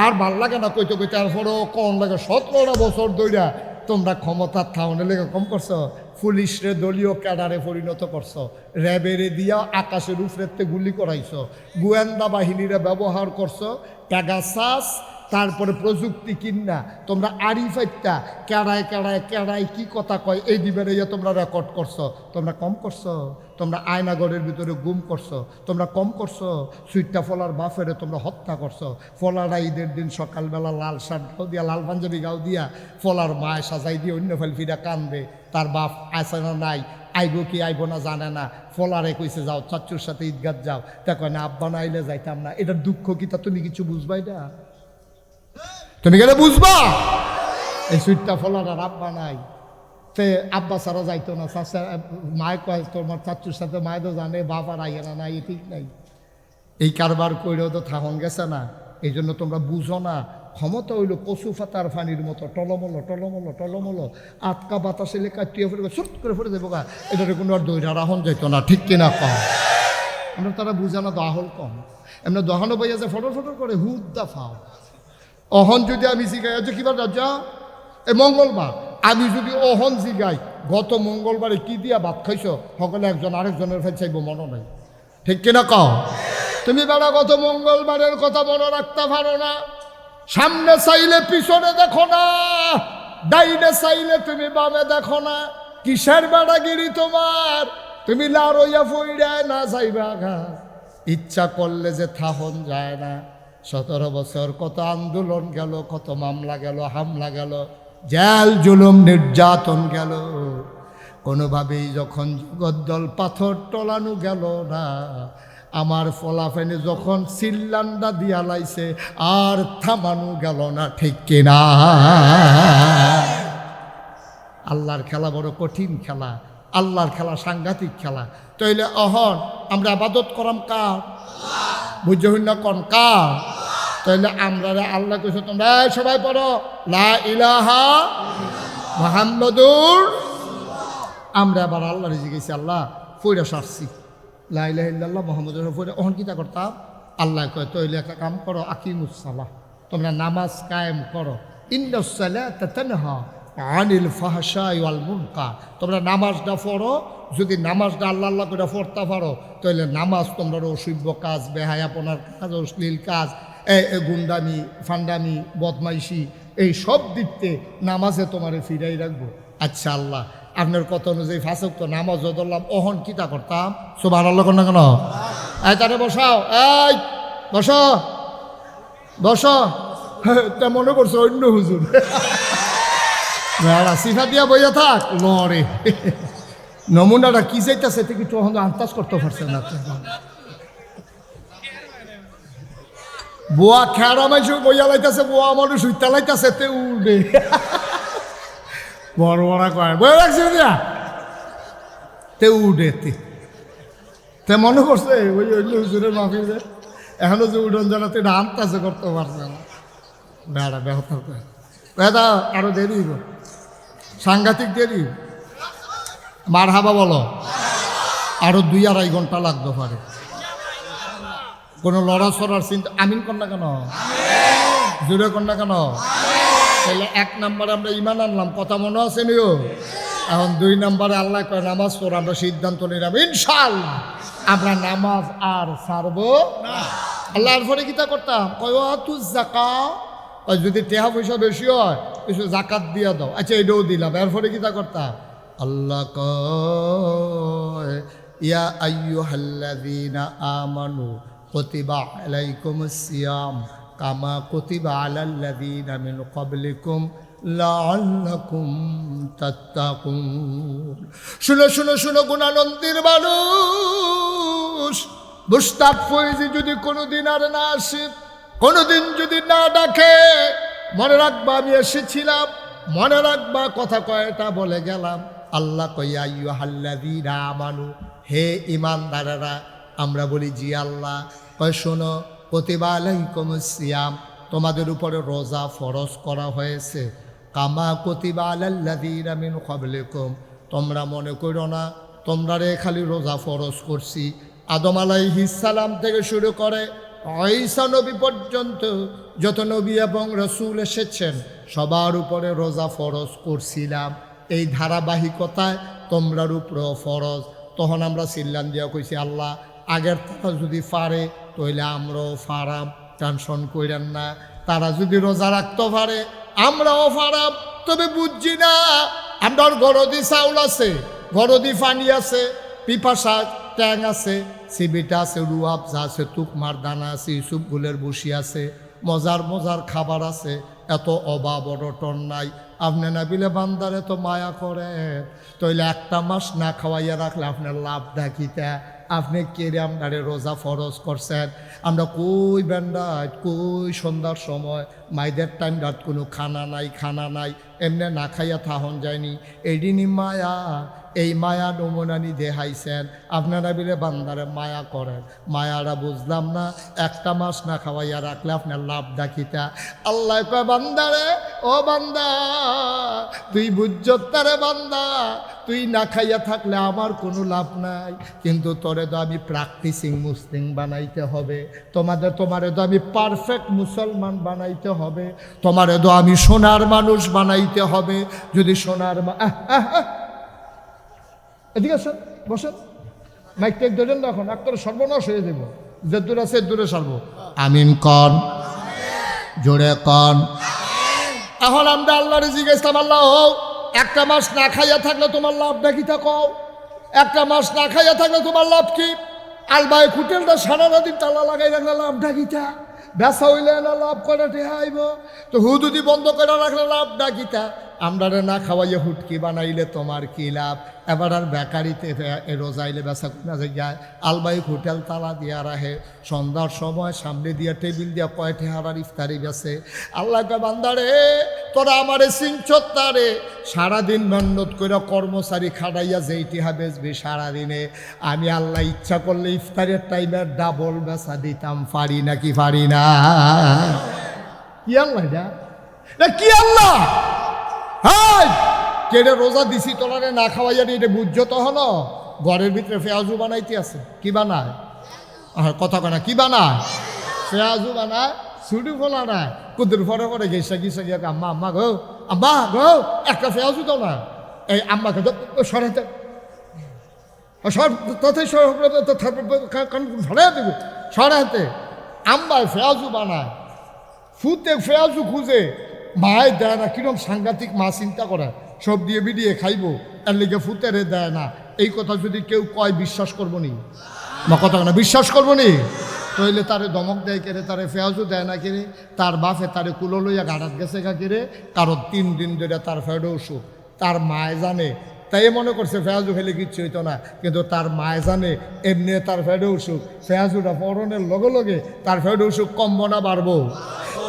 S1: আর ভাল লাগে না কইতে কইতে, তারপরেও কম লাগে। 17টা বছর ধইরা তোমরা ক্ষমতার থাউনে লেগে কম করছো, পুলিশরে দলীয় ক্যাডারে পরিণত করছো, র্যাবেরে দিয়া আকাশের উপরেতে গুলি করাইছো, গোয়েন্দা বাহিনীরে ব্যবহার করছো, প্যাগাসাস, তারপরে প্রযুক্তি কিনা তোমরা আরিফাইটা কেড়ায় কেড়ায় কেড়ায় কি কথা কয় এই দিবের ইয়ে তোমরা রেকর্ড করছো। তোমরা কম করছো, তোমরা আয়নাগরের ভিতরে গুম করছো, তোমরা কম করছো, সুইটটা ফলার বাফেরে তোমরা হত্যা করছো। ফলারা ঈদের দিন সকালবেলা লাল শার্ট গাও দিয়া, লাল পাঞ্জাবি গাও দিয়া ফলার মায় সাজাই দিয়ে অন্য ফেলফিরা কানবে, তার বাপ আছে না নাই, আইব কি আইব না জানে না, ফলারে কইছে যাও চাচ্চুর সাথে ঈদগাহ যাও, তা কয় না আব্বা না আইলে যাইতাম না। এটার দুঃখ কি তা তুমি কিছু বুঝবাই না? তুমি গেলে বুঝবা এই সুইটটা ফলার আর আব্বা নাই, তে আব্বা সারা যাইতো না, চাচা মায় কয় তোমার চাচ্চুর সাথে মায় তো জানে, বাপ আর আইয়া না নাই, ঠিক নাই। এই কারবার কইরেও তো থাহন গেছে না, এই জন্য তোমরা বুঝো না। ক্ষমতা হইল কচু ফাতার ফানির মতো, টলমলো টলমলো টলমলো, আটকা বাতাসে লেখা টিয়া ফেলে সুট করে ফেলে দেবো গা, এটার কোনো আর দৈরা রাহন যাইতো না, ঠিক কিনা কম? আমরা তারা বুঝানো দাহল কম, এমনি দহানো বইয়া যে ফটর ফটর করে হুদ্দা ফাও। অহন যদি আমি জিগাই যে কিবার রাজা এই মঙ্গলবার, আমি যদি অহন জিগাই গত মঙ্গলবারে কি দিয়া ভাত খাইছো, সকলে একজন আরেকজনের ফেল চাইব মনে নাই, ঠিক কিনা কও? তুমি বেড়া গত মঙ্গলবারের কথা মনে রাখতে পারো না, সামনে চাইলে পিছনে দেখো না, ডাইনে চাইলে তুমি বামে দেখো না, কিসের বেড়াগিরি তোমার? তুমি লারইয়া ফইড়ায় না যাইবা ঘা, ইচ্ছা করলে যে থাহন যায় না। 17 বছর কত আন্দোলন গেল, কত মামলা গেল, হামলা গেল, জেল জুলুম নির্যাতন গেল, কোনোভাবেই যখন জগদ্দল পাথর টলানো গেল না, আমার ফলাফেনে যখন সিল্লান্ডা দিয়া লাইছে আর থামানো গেল না, ঠিক কিনা? আল্লাহর খেলা বড় কঠিন খেলা, আল্লাহর খেলা সাংঘাতিক খেলা। তাইলে অহন আমরা আবাদত করাম কার? বুঝে হইন না কোন কার? তাইলে আমরা আল্লাহ কইছো তোমরা সবাই পড়ো লা ইলাহা মুহাম্মাদুর। আমরা আবার আল্লাহরে জিজ্ঞেসি, আল্লাহ পইরা সারছি লা ইলাহা ইল্লাল্লাহ মুহাম্মাদুর রাসূলুল্লাহ পইরা অহন কিতা করতাম আল্লাহ কয় তইলে একটা কাম করো আকিমুস সালাহ তোমরা নামাজ কায়েম করো ইন্নাস সালাতা তানহা আনিল ফাহশাই ওয়াল মুনকার তোমরা নামাজটা পড়ো যদি নামাজটা আল্লাহ আল্লাহ করে পড়তে পারো তাহলে নামাজ তোমরা অসভ্য কাজ বেহায়াপনার কাজ অশ্লীল কাজ গুন্ডামি ফান্ডামি বদমাইশি এই সব দিকতে নামাজে তোমারে ফিরাই রাখবো আচ্ছা আল্লাহ আপনার কথা অনুযায়ী ফাঁসক তো নামাজ ধরলাম অহন কিতা করতাম সুবহানাল্লাহ না কেন এই তারে বসাও এই বসো বসো তা মনে করছো অন্য হুজুর সিফা দিয়া বইয়া থাক লড়ে নমুনাটা কি চাইতেছে থেকে একটু আন্দাজ করতে পারছে না বুয়া খেয়ারা মাইছে বইয়া লাইতেছে বুয়া মানুষ উইতা লাইতেছে তে উড়ে বড় বড় কয় বইয়া রাখছে দিয়া তে উড়ে তে মনে করছে ওই অন্য হুজুরের মাফিলে এখনো যে উড়ন জানাতে এটা আন্দাজে করতে পারছে না বেড়া বেহত বেদা আরো দেরি সাংঘাতিক দেরি মার হাবা বলো আরো 2-2.5 ঘন্টা লাগতে পারে কোনো লড়াছড়ার চিন্তা আমিন কর না কেন জোরে কর না কেন তাহলে 1 নম্বরে আমরা ইমান আনলাম কথা মনে আছে নিও এখন 2 নম্বরে আল্লাহ কয় নামাজ পড় আমরা সিদ্ধান্ত নিলাম ইনশাআল্লাহ আমরা নামাজ আর ছাড়বো না আল্লাহর পরে কিতা করতাম কয় তু যাকাত যদি টেহা পয়সা বেশি হয় কিছু জাকাত দিয়া দাও আচ্ছা এটাও দিলাম এরপরে কিতা করতাম আল্লাহ কয় ইয়া আইয়ুহাল্লাযীনা আমানু কুতিবা আলাইকুমুস সিয়াম কামা কুতিবা আলাল্লাযীনা মিন ক্বাবলিকুম লাআল্লাকুম তাত্তাকুন শুনো শুনো শুনো গুণানন্দের মানুষ মুস্তাক ফয়েজি যদি কোনোদিন আর না আসে কোনোদিন যদি না ডাকে মনে রাখবা আমি এসেছিলাম মনে রাখবা কথা কয়টা বলে গেলাম আল্লাহ কইয়া আইয়ুহাল্লাযীনা আমানু হে ঈমানদারেরা আমরা বলি জি আল্লাহ কয় শোনো কুতিবা আলাইকুমুস সিয়াম তোমাদের উপরে রোজা ফরজ করা হয়েছে কামা কুতিবা আলাল্লাযীনা মিন ক্বাবলিকুম তোমরা মনে করো না তোমরা রে খালি রোজা ফরজ করছি আদম আলাইহিস সালাম থেকে শুরু করে ঈসা নবী পর্যন্ত যত নবী এবং রাসূল এসেছেন সবার উপরে রোজা ফরজ করছিলাম এই ধারাবাহিকতায় তোমরার উপরেও ফরজ তখন আমরা চিল্লান দিয়া কইছি আল্লাহ আগের তারা যদি পারে তাহলে আমরাও ফারাম টেনশন কইরেন না তারা যদি রোজা রাখতে পারে আমরাও ফারাম তবে বুঝছি না আমার গরদি চাউল আছে গরদি পানি আছে পিপাসা ট্যাং আছে সিবিটা আছে রুয়াবজা আছে তুকমার দানা আছে ইউসুফ গুলের বসি আছে মজার মজার খাবার আছে এত অভাব অনটন নাই আপনি না বিলে বান্দারে তো মায়া করে তইলে 1 মাস না খাওয়াইয়া রাখলে আপনার লাভ দেখিতে আপনি কেড়ে আপনারে রোজা ফরজ করছেন আমরা কই বেন্ডায় কই সন্ধ্যার সময় মাইদের টাইম রাত কোনো খানা নাই এমনি না খাইয়া থাহন যায়নি এইদিনই মায়া এই মায়া নমুনানি দেখাইছেন আপনারা বিলে বান্দারে মায়া করেন মায়ারা বুঝলাম না 1 মাস না খাওয়াইয়া রাখলে আপনার লাভ দেখিতা আল্লাহ কয় বান্দারে ও বান্দা তুই বুঝছত তারে বান্দা তুই না খাইয়া থাকলে আমার কোনো লাভ নাই কিন্তু তোরে তো আমি প্র্যাকটিসিং মুসলিম বানাইতে হবে তোমারে তো আমি পারফেক্ট মুসলমান বানাইতে হবে তোমারে তো আমি সোনার মানুষ বানাইতে হবে যদি সোনার এদিকে আসেন বসেন মাইক টেক ধরেন না এখন একটা সর্বনাশ হয়ে যাব যে দূর আছে দূরে সারবো আমিন কন জোরে কন এখন আমরা আল্লাহরে জিজ্ঞেস আল্লাহ 1 মাস না খাইয়া থাকলে তোমার লাভটা কি থাকো 1 মাস না খাইয়া থাকলে তোমার লাভ কি আলবাই হোটেলটা সারা দিন তালা লাগাই রাখলে লাভটা কিটা বেচা হইলে না লাভ করে ঠেহাইব তো হুদুদি বন্ধ করে রাখলে লাভটা কিটা আমরা না খাওয়াইয়া হুটকি বানাইলে তোমার কি লাভ এবার আর বেকারিতে রোজাইলে বেচা না যায় আলবাই হোটেল তালা দিয়া রাখে সন্ধ্যার সময় সামনে দিয়া টেবিল দিয়া কয়টে হারার ইফতারি বেছে আল্লাহকে বান্দারে তোরা আমারে সিংচত্তারে সারাদিন মেহনত করে কর্মচারী খাটাইয়া যেইটি বেচবি সারাদিনে আমি আল্লাহ ইচ্ছা করলে ইফতারের টাইমে ডাবল বেচা দিতাম পারি নাকি পারি না কি আল্লাহ এটা কি আল্লাহ হাই কেটে রোজা দিছি তোলারে না খাওয়াইয়া এটা বুঝছো তো হলো ঘরের ভিতরে পেঁয়াজু বানাইতে আছে। কি বানায়? কথা কয় না, কি বানায়? পেঁয়াজু বানায়, ছুটি ফোলা নাই, কুদুর পরে পরে গেছে গিয়ে আম্মা আম্মা গো, আম্মা গো, একটা পেঁয়াজু দাও না। এই আম্মাকে সরাইতে সরাইতে আম্মা পেঁয়াজু বানায়, ফুতে পেঁয়াজু খুঁজে, মায় দেয় না। কিরম সাংঘাতিক মা, চিন্তা করে, সব দিয়ে বিডিয়ে খাইবো, এর লিগে ফুতেরে দেয় না। এই কথা যদি কেউ কয় বিশ্বাস করবো নি? বা কথা না, বিশ্বাস করবো নি? তইলে তারে দমক দেয় কেড়ে, তারে পেঁয়াজও দেয় না কেড়ে, তার বাপে তারে কুলো লইয়া গাড়াত গেছে গা কেড়ে, কারণ 3 দিন ধরে তার ফেডে অসুখ। তার মায় জানে, তাই মনে করছে পেঁয়াজু খেলে কিচ্ছু হইতো না, কিন্তু তার মায় জানে এমনি তার ফেডে অসুখ। পেঁয়াজুটা পরনের লগে লগে তার ফেডে অসুখ কমবো না বাড়বো?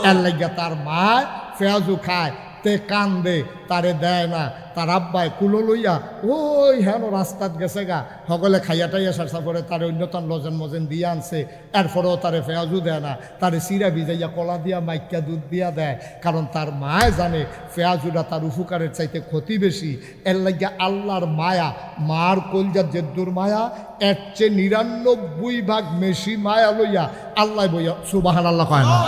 S1: এর লাগিয়া তার মায় পেঁয়াজু খায়, তে কান্দে, তারে দেয় না। তার আব্বাই কুলো লইয়া ওই হেন রাস্তাত গেছে গা, সকলে খাইয়া টাইয়া সারসা পরে তারে অন্যতম লজেন মজেন দিয়ে আনছে। এরপরেও তারে পেঁয়াজু দেয় না, তারে চিরা ভিজাইয়া কলা দিয়া মাইকা দুধ দিয়া দেয়, কারণ তার মায় জানে পেঁয়াজুটা তার উপকারের চাইতে ক্ষতি বেশি। এর লাগিয়া আল্লাহর মায়া, মার কলজার জেদ্দুর মায়া, এর চেয়ে 99 ভাগ বেশি মায়া লইয়া আল্লাহ বইয়া সুবহানাল্লাহ কয় না?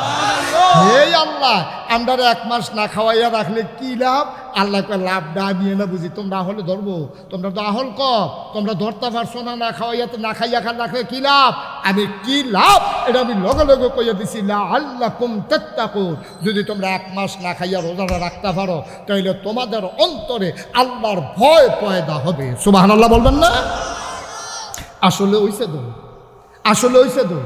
S1: এই আল্লাহ আমরা 1 মাস না খাওয়াইয়া রাখলে কি লাভ? আল্লাহ কয় লাভ না নিয়ে না বুঝি, তোমরা হলে ধরবো, তোমরা তো আহল কম, তোমরা ধরতে পারছো না, না খাওয়াইয়া তো না খাইয়া খান রাখলে কি লাভ? আমি কি লাভ এটা আমি লগে লগে কইয়া দিছি, লা আল্লাকুম তাত্তাকুন। যদি তোমরা 1 মাস না খাইয়া রোজাটা রাখতে পারো, তাহলে তোমাদের অন্তরে আল্লাহর ভয় পয়দা হবে। সুবহানাল্লাহ বলবেন না? আসলে হইছে তো, আসলে হইছে তো।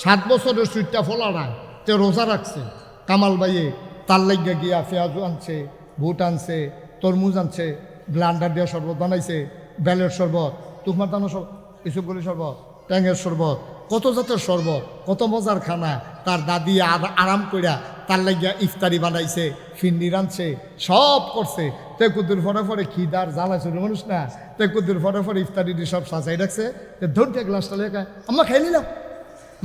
S1: 7 বছরের সুইটটা ফোলা নাই, তে রোজা রাখছে। কামাল ভাইয়ে তার লাগিয়া গিয়া পেঁয়াজু আনছে, বুট আনছে, তরমুজ আনছে, ব্লান্ডার দিয়ে শরবত বানাইছে, বেলের শরবত, তুকমার দানো শরবত, ইসুপগুলি শরবত, ট্যাঙের শরবত, কত জাতের শরবত, কত মজার খানা। তার দাদি আরাম কইরা তার লাগিয়া ইফতারি বানাইছে, ফিন্নি রাঁধছে, সব করছে। তে কুদ্দুর ফরে ফরে খিদার জ্বালাইছে মানুষ না, তে কুদ্দুর ফরে ফরে ইফতারি দিয়ে সব সাজাই রাখছে। ধরতে গ্লাসটা লেখা আমরা খাই নিলাম,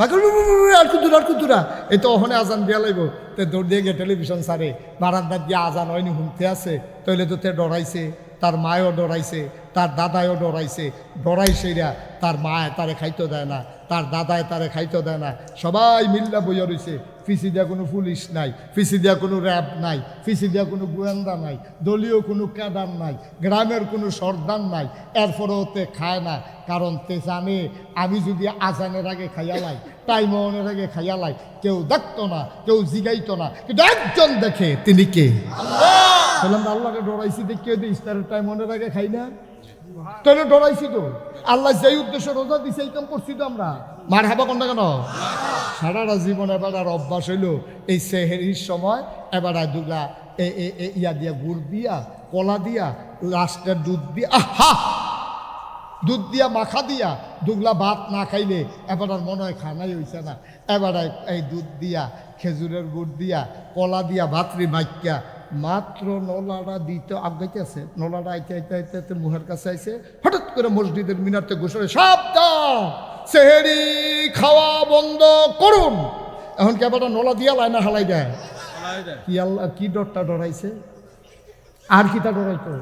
S1: আর কুতুরা এই তো ওখানে আজান দিয়া লাগব। তে দৌড় দিয়ে গিয়ে টেলিভিশন সারে বারান্দার দিয়ে আজান হয়নি, হুমতে আছে, তইলে তো তে ডরাইছে, তার মায়ও ডরাইছে, তার দাদায়ও ডরাইছে। ডরাইছেরা তার মায় তারে খাইতে দেয় না, তার দাদায় তারে খাইতে দেয় না। সবাই মিল্লা বইয়া রয়েছে, পিছি দিয়া কোনো পুলিশ নাই, পিছি দিয়া কোনো র্যাব নাই, পিছি দিয়া কোনো গোয়েন্দা নাই, দলীয় কোনো ক্যাডার নাই, গ্রামের কোনো সর্দার নাই। এরপরেও তে খায় না, কারণ তে জানে আমি যদি আজানের আগে খাইয়ালাই, টাইমনের আগে খাইয়ালাই, কেউ দেখতো না, কেউ জিগাইতো না, কিন্তু একজন দেখে, তিনি কে? বললাম আল্লাহকে ডরাইছি দেখিয়ে দিই, ইস্তারের টাইমনের আগে খাই না, তাহলে ডরাইছি তো। আল্লাহ যেই উদ্দেশ্যে রোজা দিছে এই কাম করছি তো আমরা। মার হাবা কোনটা কেন? সারাটা জীবন এবার আর অভ্যাস হইল এই সেহেরির সময় এবার দুগলা ইয়া দিয়া গুড় দিয়া, কলা দিয়া, লাস্টের দুধ দিয়া, আহা দুধ দিয়া মাখা দিয়া দুগলা ভাত না খাইলে এবার আর মনে হয় খানাই হইছে না। এবার এই দুধ দিয়া, খেজুরের গুড় দিয়া, কলা দিয়া, ভাতরি মাইকা মাত্র নলাটা দিতে আগাইতে আছে, নলাটা আইতে আইতে আইতে আইতে মুহের কাছে আইছে, হঠাৎ করে মসজিদের মিনারতে ঘোষণা, সাবধান, সেহেরি খাওয়া বন্ধ করুন। এখন কি আবার নলা দিয়া লাইনা হালাই দেয়? কি আল্লাহ কি ডরটা ডরাইছে? আর কি তা ডরাইতো?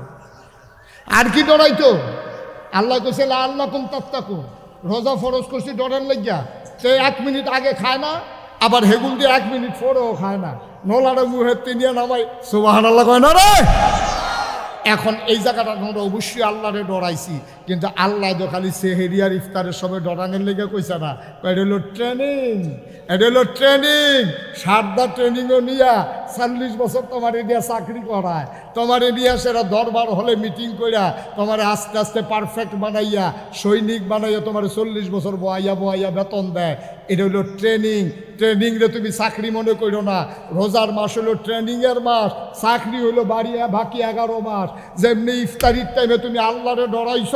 S1: আর কি ডরাইতো? আল্লাহ কইছে লা আল্লাকুম তাত্তাকুন, রোজা ফরজ করছি ডরার লাগিয়া। সে 1 মিনিট আগে খায় না, আবার হেগুল দিয়ে 1 মিনিট পরেও খায় না, নলাটা মুহের তিনিয়া নামাই সুবহানাল্লাহ কয় না রে। এখন এই জায়গাটা আমরা অবশ্যই আল্লাহরে ডরাইছি, কিন্তু আল্লাহ তো খালি সেহেরিয়ার ইফতারের সময় ডরানোর লেগে কইছে না, এটা হলো ট্রেনিং, এটা হলো ট্রেনিং। সারদা ট্রেনিংও নিয়া 40 বছর তোমার এরিয়া চাকরি করায়, তোমার এরিয়া সেটা দরবার হলে মিটিং কইরা তোমার আস্তে আস্তে পারফেক্ট বানাইয়া, সৈনিক বানাইয়া তোমার 40 বছর বয়াইয়া বয়াইয়া বেতন দেয়। এটা হলো ট্রেনিং। ট্রেনিং রে তুমি চাকরি মনে করো না। রোজার মাস হলো ট্রেনিংয়ের মাস, চাকরি হলো বাকি 11 মাস। যেমনি ইফতারির টাইমে তুমি আল্লাহরে ডরাইছ,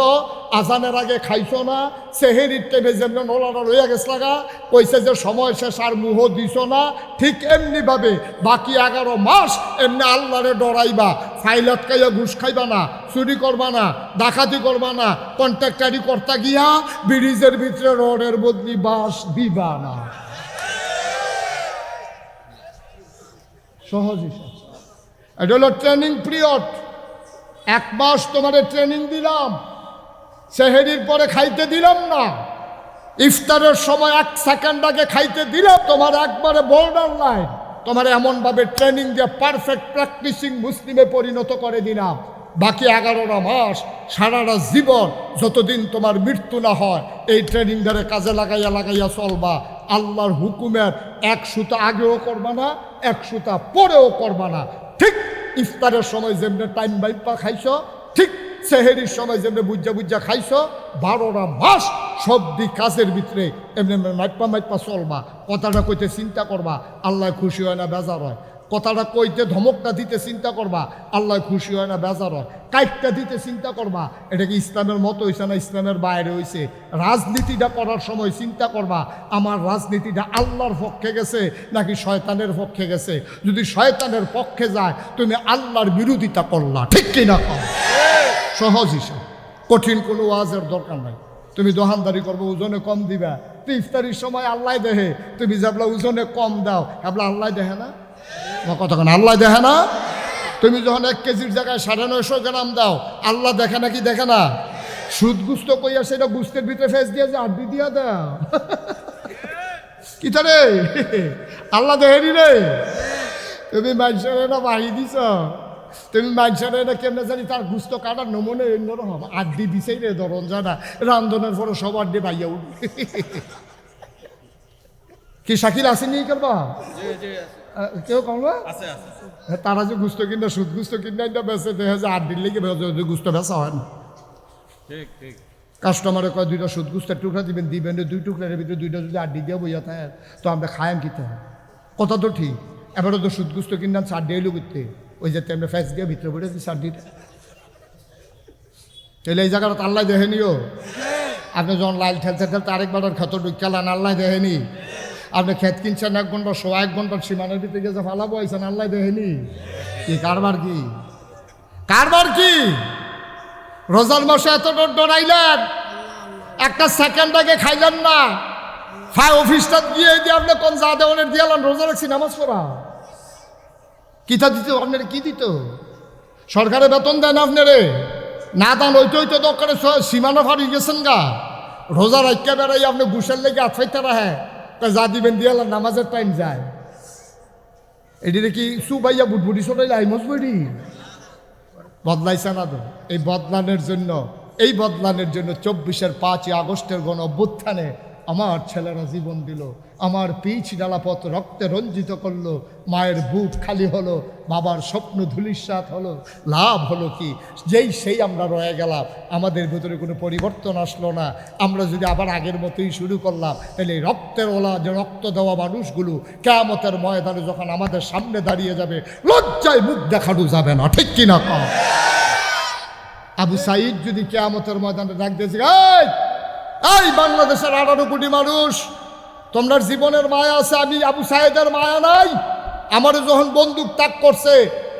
S1: আজানের আগে খাইছো না, সেহেরির টাইমে যেমনি নলাটা লইয়া গেছ লাগা, কইছে যে সময় শেষ আর মুহ দিছ না, ঠিক এমনিভাবে বাকি 11 মাস এমনি আল্লাহরে ডরাইবা। ফাইল আটকাইয়া ঘুষ খাইবা না, চুরি করবা না, ডাকাতি করবা না, কন্ট্রাক্টারি করতে গিয়া ব্রিজের ভিতরে রডের বদলি বাঁশ দিবা না। সহজই এটা হলো ট্রেনিং পিরিয়ড। 1 মাস তোমাদের ট্রেনিং দিলাম, সেহেরির পরে খাইতে দিলাম না, ইফতারের সময় 1 সেকেন্ড আগে খাইতে দিলাম, তোমার একবারে বর্ডার লাইন, তোমার এমনভাবে ট্রেনিং দিয়ে পারফেক্ট প্র্যাকটিসিং মুসলিমে পরিণত করে দিলাম। বাকি 11টা মাস সারাটা জীবন যতদিন তোমার মৃত্যু না হয় এই ট্রেনিং ধরে কাজে লাগাইয়া চলবা। আল্লাহর হুকুমের 1 সুতা আগেও করবা না, 1 সুতা পরেও করবা না। ঠিক ইফতারের সময় যেমনি টাইম বাইপা খাইছো, ঠিক সেহেরির সময় যেমনি বুঝা খাইছো, 12টা মাস সবদি কাজের ভিতরে এমনি মাইপা চলবা। কথাটা কইতে চিন্তা করবা, আল্লাহ খুশি হয় না বেজার হয়। কথাটা কইতে ধমকটা দিতে চিন্তা করবা, আল্লাহ খুশি হয় না বেজার হয়। কাইটটা দিতে চিন্তা করবা, এটা কি ইসলামের মতো হয়েছে না ইসলামের বাইরে হয়েছে। রাজনীতিটা করার সময় চিন্তা করবা, আমার রাজনীতিটা আল্লাহর পক্ষে গেছে নাকি শয়তানের পক্ষে গেছে। যদি শয়তানের পক্ষে যায় তুমি আল্লাহর বিরোধিতা করলা, ঠিক কিনা কম। সহজ হিসাব, কঠিন কোনো ওয়াজের দরকার নাই। তুমি দোকানদারি করবো, ওজনে কম দিবা, তো ইফতারির সময় আল্লাহ দেহে, তুমি যাবলা ওজনে কম দাও, habla আল্লাহ দেহে না, কতক্ষণ আল্লাহ দেখে না। তুমি যখন 1 কেজির জায়গায় 950 গ্রাম দাও, আল্লাহ দেখে না কি দেখে না? সুদ গুস্ত কইয়া সেটা গুস্তের ভিতরে ফেস দিয়ে যে আড্ডি দিয়া দাও, কি রে আল্লাহ দেখেনি রে। তুমি মানুষের এটা বাড়ি দিছ, তুমি মানুষের এটা কেমনে জানি তার গুস্ত কাটার নমুনে অন্যরকম আড্ডি দিছেই রে, ধরন জানা রান্ধনের পরে সব আড্ডি বাইয়া উঠবে। কি শাকিল আসেনি করবা কেউ কমবা তারা যে গুস্ত কিনা সুদ গুস্ত কিনা বেছে দেখে যে 8 দিন লেগে গুস্ত বেচা হয় না। কাস্টমারে কয় 2টা সুদ গুস্তের টুকরা দিবেন, 2 টুকরার ভিতরে 2টা যদি 8 দিয়ে বইয়া থাকে তো আমরা খায়াম কিতে হয়। কথা তো ঠিক, এবারও তো সুদ গুস্ত কিনলাম 4 দিয়ে করতে, ওই যে তেমনি ফ্যাস দিয়ে ভিতরে পড়েছি 4 দিন। তাহলে এই জায়গাটা আল্লাহ দেখেনিও। আপনি যখন লাইল ঠেলতে আরেকবার ক্ষত ঢুকালান, আল্লাহ দেখেনি। আপনি ক্ষেত কিনছেন 1 ঘন্টা 1 ঘন্টার সীমানার ভিতরে গেছে ফালাবো আইছেন, আল্লাহ দেখেনি। কি কারবার কি রোজার মাসে এত ডরাইলেন, 1 সেকেন্ড আগে খাইলেন না, অফিসটা দিয়ে দিয়ে আপনি কোন যা দেওয়ানের দিয়ালেন, রোজা রাখছি নামাজ পড়া কিতা দিত আপনার, কি দিত? সরকারে বেতন দেন আপনারে না দান, ওইটা দরকারে সীমানা ফাড়ি গেছেন গা। রোজা রাখতে বেড়াই আপনি ঘুষের লেগে আটফাইতে রাখে, যা দিবেন দিয়ালেন, নামাজের টাইম যায়। এটিরে কি সুবাইয়া বুটবুটি সরাইলে আইমস বইটি বদলাইছে না তো। এই বদলানোর জন্য 24-এর 5ই আগস্টের গণ অভ্যুত্থানে আমার ছেলেরা জীবন দিল, আমার পিচ ডালাপথ রক্তে রঞ্জিত করলো, মায়ের বুক খালি হলো, বাবার স্বপ্ন ধূলিসাৎ হলো। লাভ হলো কি? সেই আমরা রয়ে গেলাম, আমাদের ভিতরে কোনো পরিবর্তন আসলো না। আমরা যদি আবার আগের মতোই শুরু করলাম, তাহলে রক্তের ওলা যে রক্ত দেওয়া মানুষগুলো কিয়ামতের ময়দানে যখন আমাদের সামনে দাঁড়িয়ে যাবে, লজ্জায় মুখ দেখানো যাবে না, ঠিক কিনা কম। আবু সাইদ যদি কিয়ামতের ময়দানে ডাক দিয়েছে, এই বাংলাদেশের 18 কোটি মানুষ, তোমরা জীবনের মায়া আছে, আমি আবু সাইদের মায়া নাই। আমারও যখন বন্দুক তাক করছে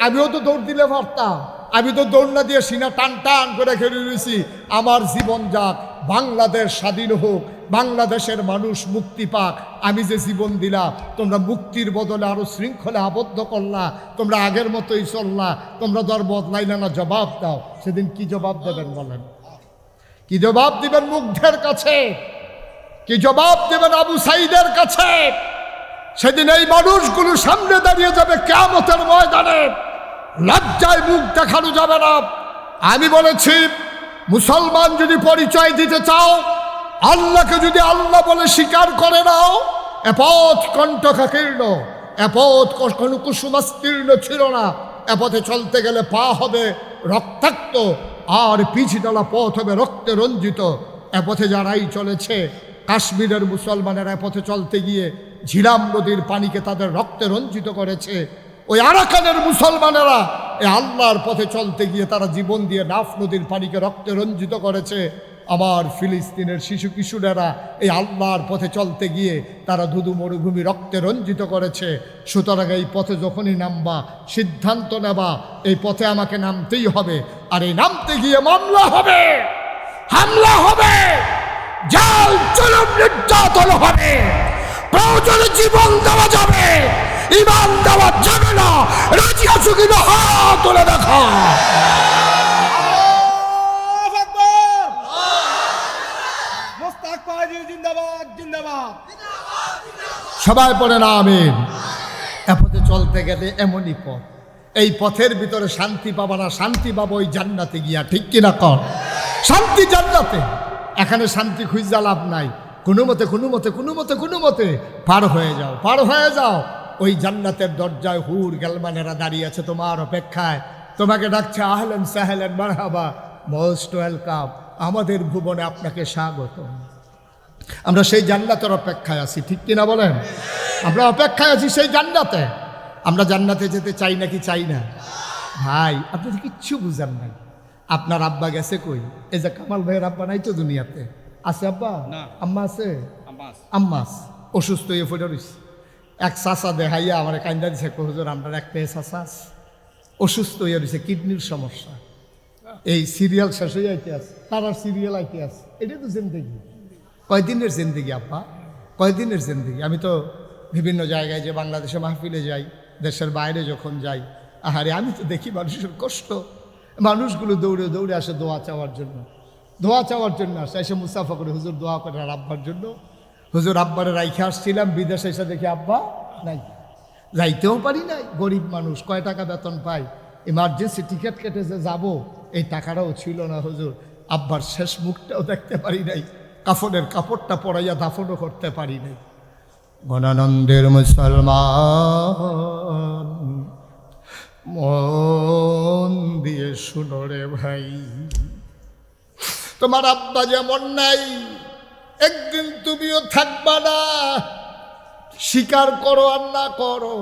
S1: আমিও তো দৌড় দিলে পারতাম, আমি তো দৌড় না দিয়ে সিনা টান টান করে খেলে রয়েছি। আমার জীবন যাক, বাংলাদেশ স্বাধীন হোক, বাংলাদেশের মানুষ মুক্তি পাক। আমি যে জীবন দিলাম, তোমরা মুক্তির বদলে আরো শৃঙ্খলে আবদ্ধ করলা, তোমরা আগের মতোই চললা, তোমরা দর বদলাইলে না, জবাব দাও। সেদিন কি জবাব দেবেন বলেন? কি জবাব দিবেন মুগ্ধের কাছে? কি জবাব দেবেন আবু সাইদের কাছে? সেদিন এই মানুষগুলো সামনে দাঁড়িয়ে যাবে কিয়ামতের ময়দানে, লজ্জায় মুখ দেখানো যাবে না। আমি বলেছি, মুসলমান যদি পরিচয় দিতে চাও, আল্লাহকে যদি আল্লাহ বলে স্বীকার করে নাও, এ পথ কণ্ঠকাকীর্ণ, এ পথ কোনো কুসুমাস্তীর্ণ ছিল না। এ পথে চলতে গেলে পা হবে রক্তাক্ত, আর পিছডালা পথ হবে রক্তে রঞ্জিত। এ পথে যারাই চলেছে, কাশ্মীরের মুসলমানেরা এ পথে চলতে গিয়ে ঝিলাম নদীর পানিকে তাদের রক্তে রঞ্জিত করেছে। ওই আরাকানের মুসলমানেরা এই আল্লাহর পথে চলতে গিয়ে তারা জীবন দিয়ে নাফ নদীর পানিকে রক্তে রঞ্জিত করেছে। আমার ফিলিস্তিনের শিশু কিশোরেরা এই আল্লাহর পথে চলতে গিয়ে তারা ধুধু মরুভূমি রক্তে রঞ্জিত করেছে। সুতরাং এই পথে যখনই নামবা, সিদ্ধান্ত নেবা এই পথে আমাকে নামতেই হবে, আর এই নামতে গিয়ে মামলা হবে, হামলা হবে, জাল জুলুম নির্যাতন হবে, প্রয়োজনে জীবন দেওয়া যাবে, ইমান দেওয়া যাবে না। রাজি আছো কিনা হাত তুলে দেখা। সবাই পড়ে না আমিন। এ পথে চলতে গেলে এমনই পথ, এই পথের ভিতরে শান্তি পাবা না, শান্তি পাবো ওই জান্নাতে গিয়া, ঠিক কিনা কর? শান্তি জান্নাতে, এখানে শান্তি খুঁজা লাভ নাই। কোনো মতে পার হয়ে যাও, পার হয়ে যাও। ওই জান্নাতের দরজায় হুর গেলমানেরা দাঁড়িয়ে আছে তোমার অপেক্ষায়, তোমাকে ডাকছে আহলেন সাহেলেন মারহাবা, মোস্ট ওয়েলকাম, আমাদের ভুবনে আপনাকে স্বাগত। আমরা সেই জান্নাতের অপেক্ষায় আছি, ঠিক কিনা বলেন? আমরা অপেক্ষায় আছি সেই জান্নাতে। আমরা জান্নাতে যেতে চাই নাকি চাই না? ভাই আপনি তো কিচ্ছু বুঝেন নাই। আপনার আব্বা গেছে কই? এই যে কামাল ভাইয়ের আব্বা নাই তো দুনিয়াতে, আছে আব্বা? আম্মা আছে? আম্মাস অসুস্থ হয়ে পড়ে রইছে। এক চাচা দেখাইয়া আমার কান্দা দিছে, হুজুর আমরা একটা চাচা অসুস্থ হয়ে রয়েছে, কিডনির সমস্যা। এই সিরিয়াল শেষ হয়ে আইতে আছে, তার আর সিরিয়াল আইতে আছে। এটা তো জিন্দেগি। কয়দিনের জিন্দেগি আব্বা, কয়দিনের জিন্দেগি? আমি তো বিভিন্ন জায়গায় যে বাংলাদেশে মাহফিলে যাই, দেশের বাইরে যখন যাই, আহারে আমি তো দেখি মানুষের কষ্ট। মানুষগুলো দৌড়ে দৌড়ে আসে দোয়া চাওয়ার জন্য, দোয়া চাওয়ার জন্য আসে, এসে মুসাফা করে হুজুর দোয়া করে আর আব্বার জন্য। হুজুর আব্বারে রাইখে আসছিলাম, বিদেশে এসে দেখি আব্বা নাই, যাইতেও পারি নাই। গরিব মানুষ, কয় টাকা বেতন পাই, ইমার্জেন্সি টিকিট কেটে যে যাবো এই টাকাটাও ছিল না হুজুর। আব্বার শেষ মুখটাও দেখতে পারি নাই, কাফনের কাপড়টা পরাইয়া দাফনও করতে পারি নাই। গণানন্দের মুসলমান মন দিয়ে শুনো রে ভাই, তোমার আব্বা যেমন নাই, একদিন তুমিও থাকবা না। স্বীকার করো আর না করো,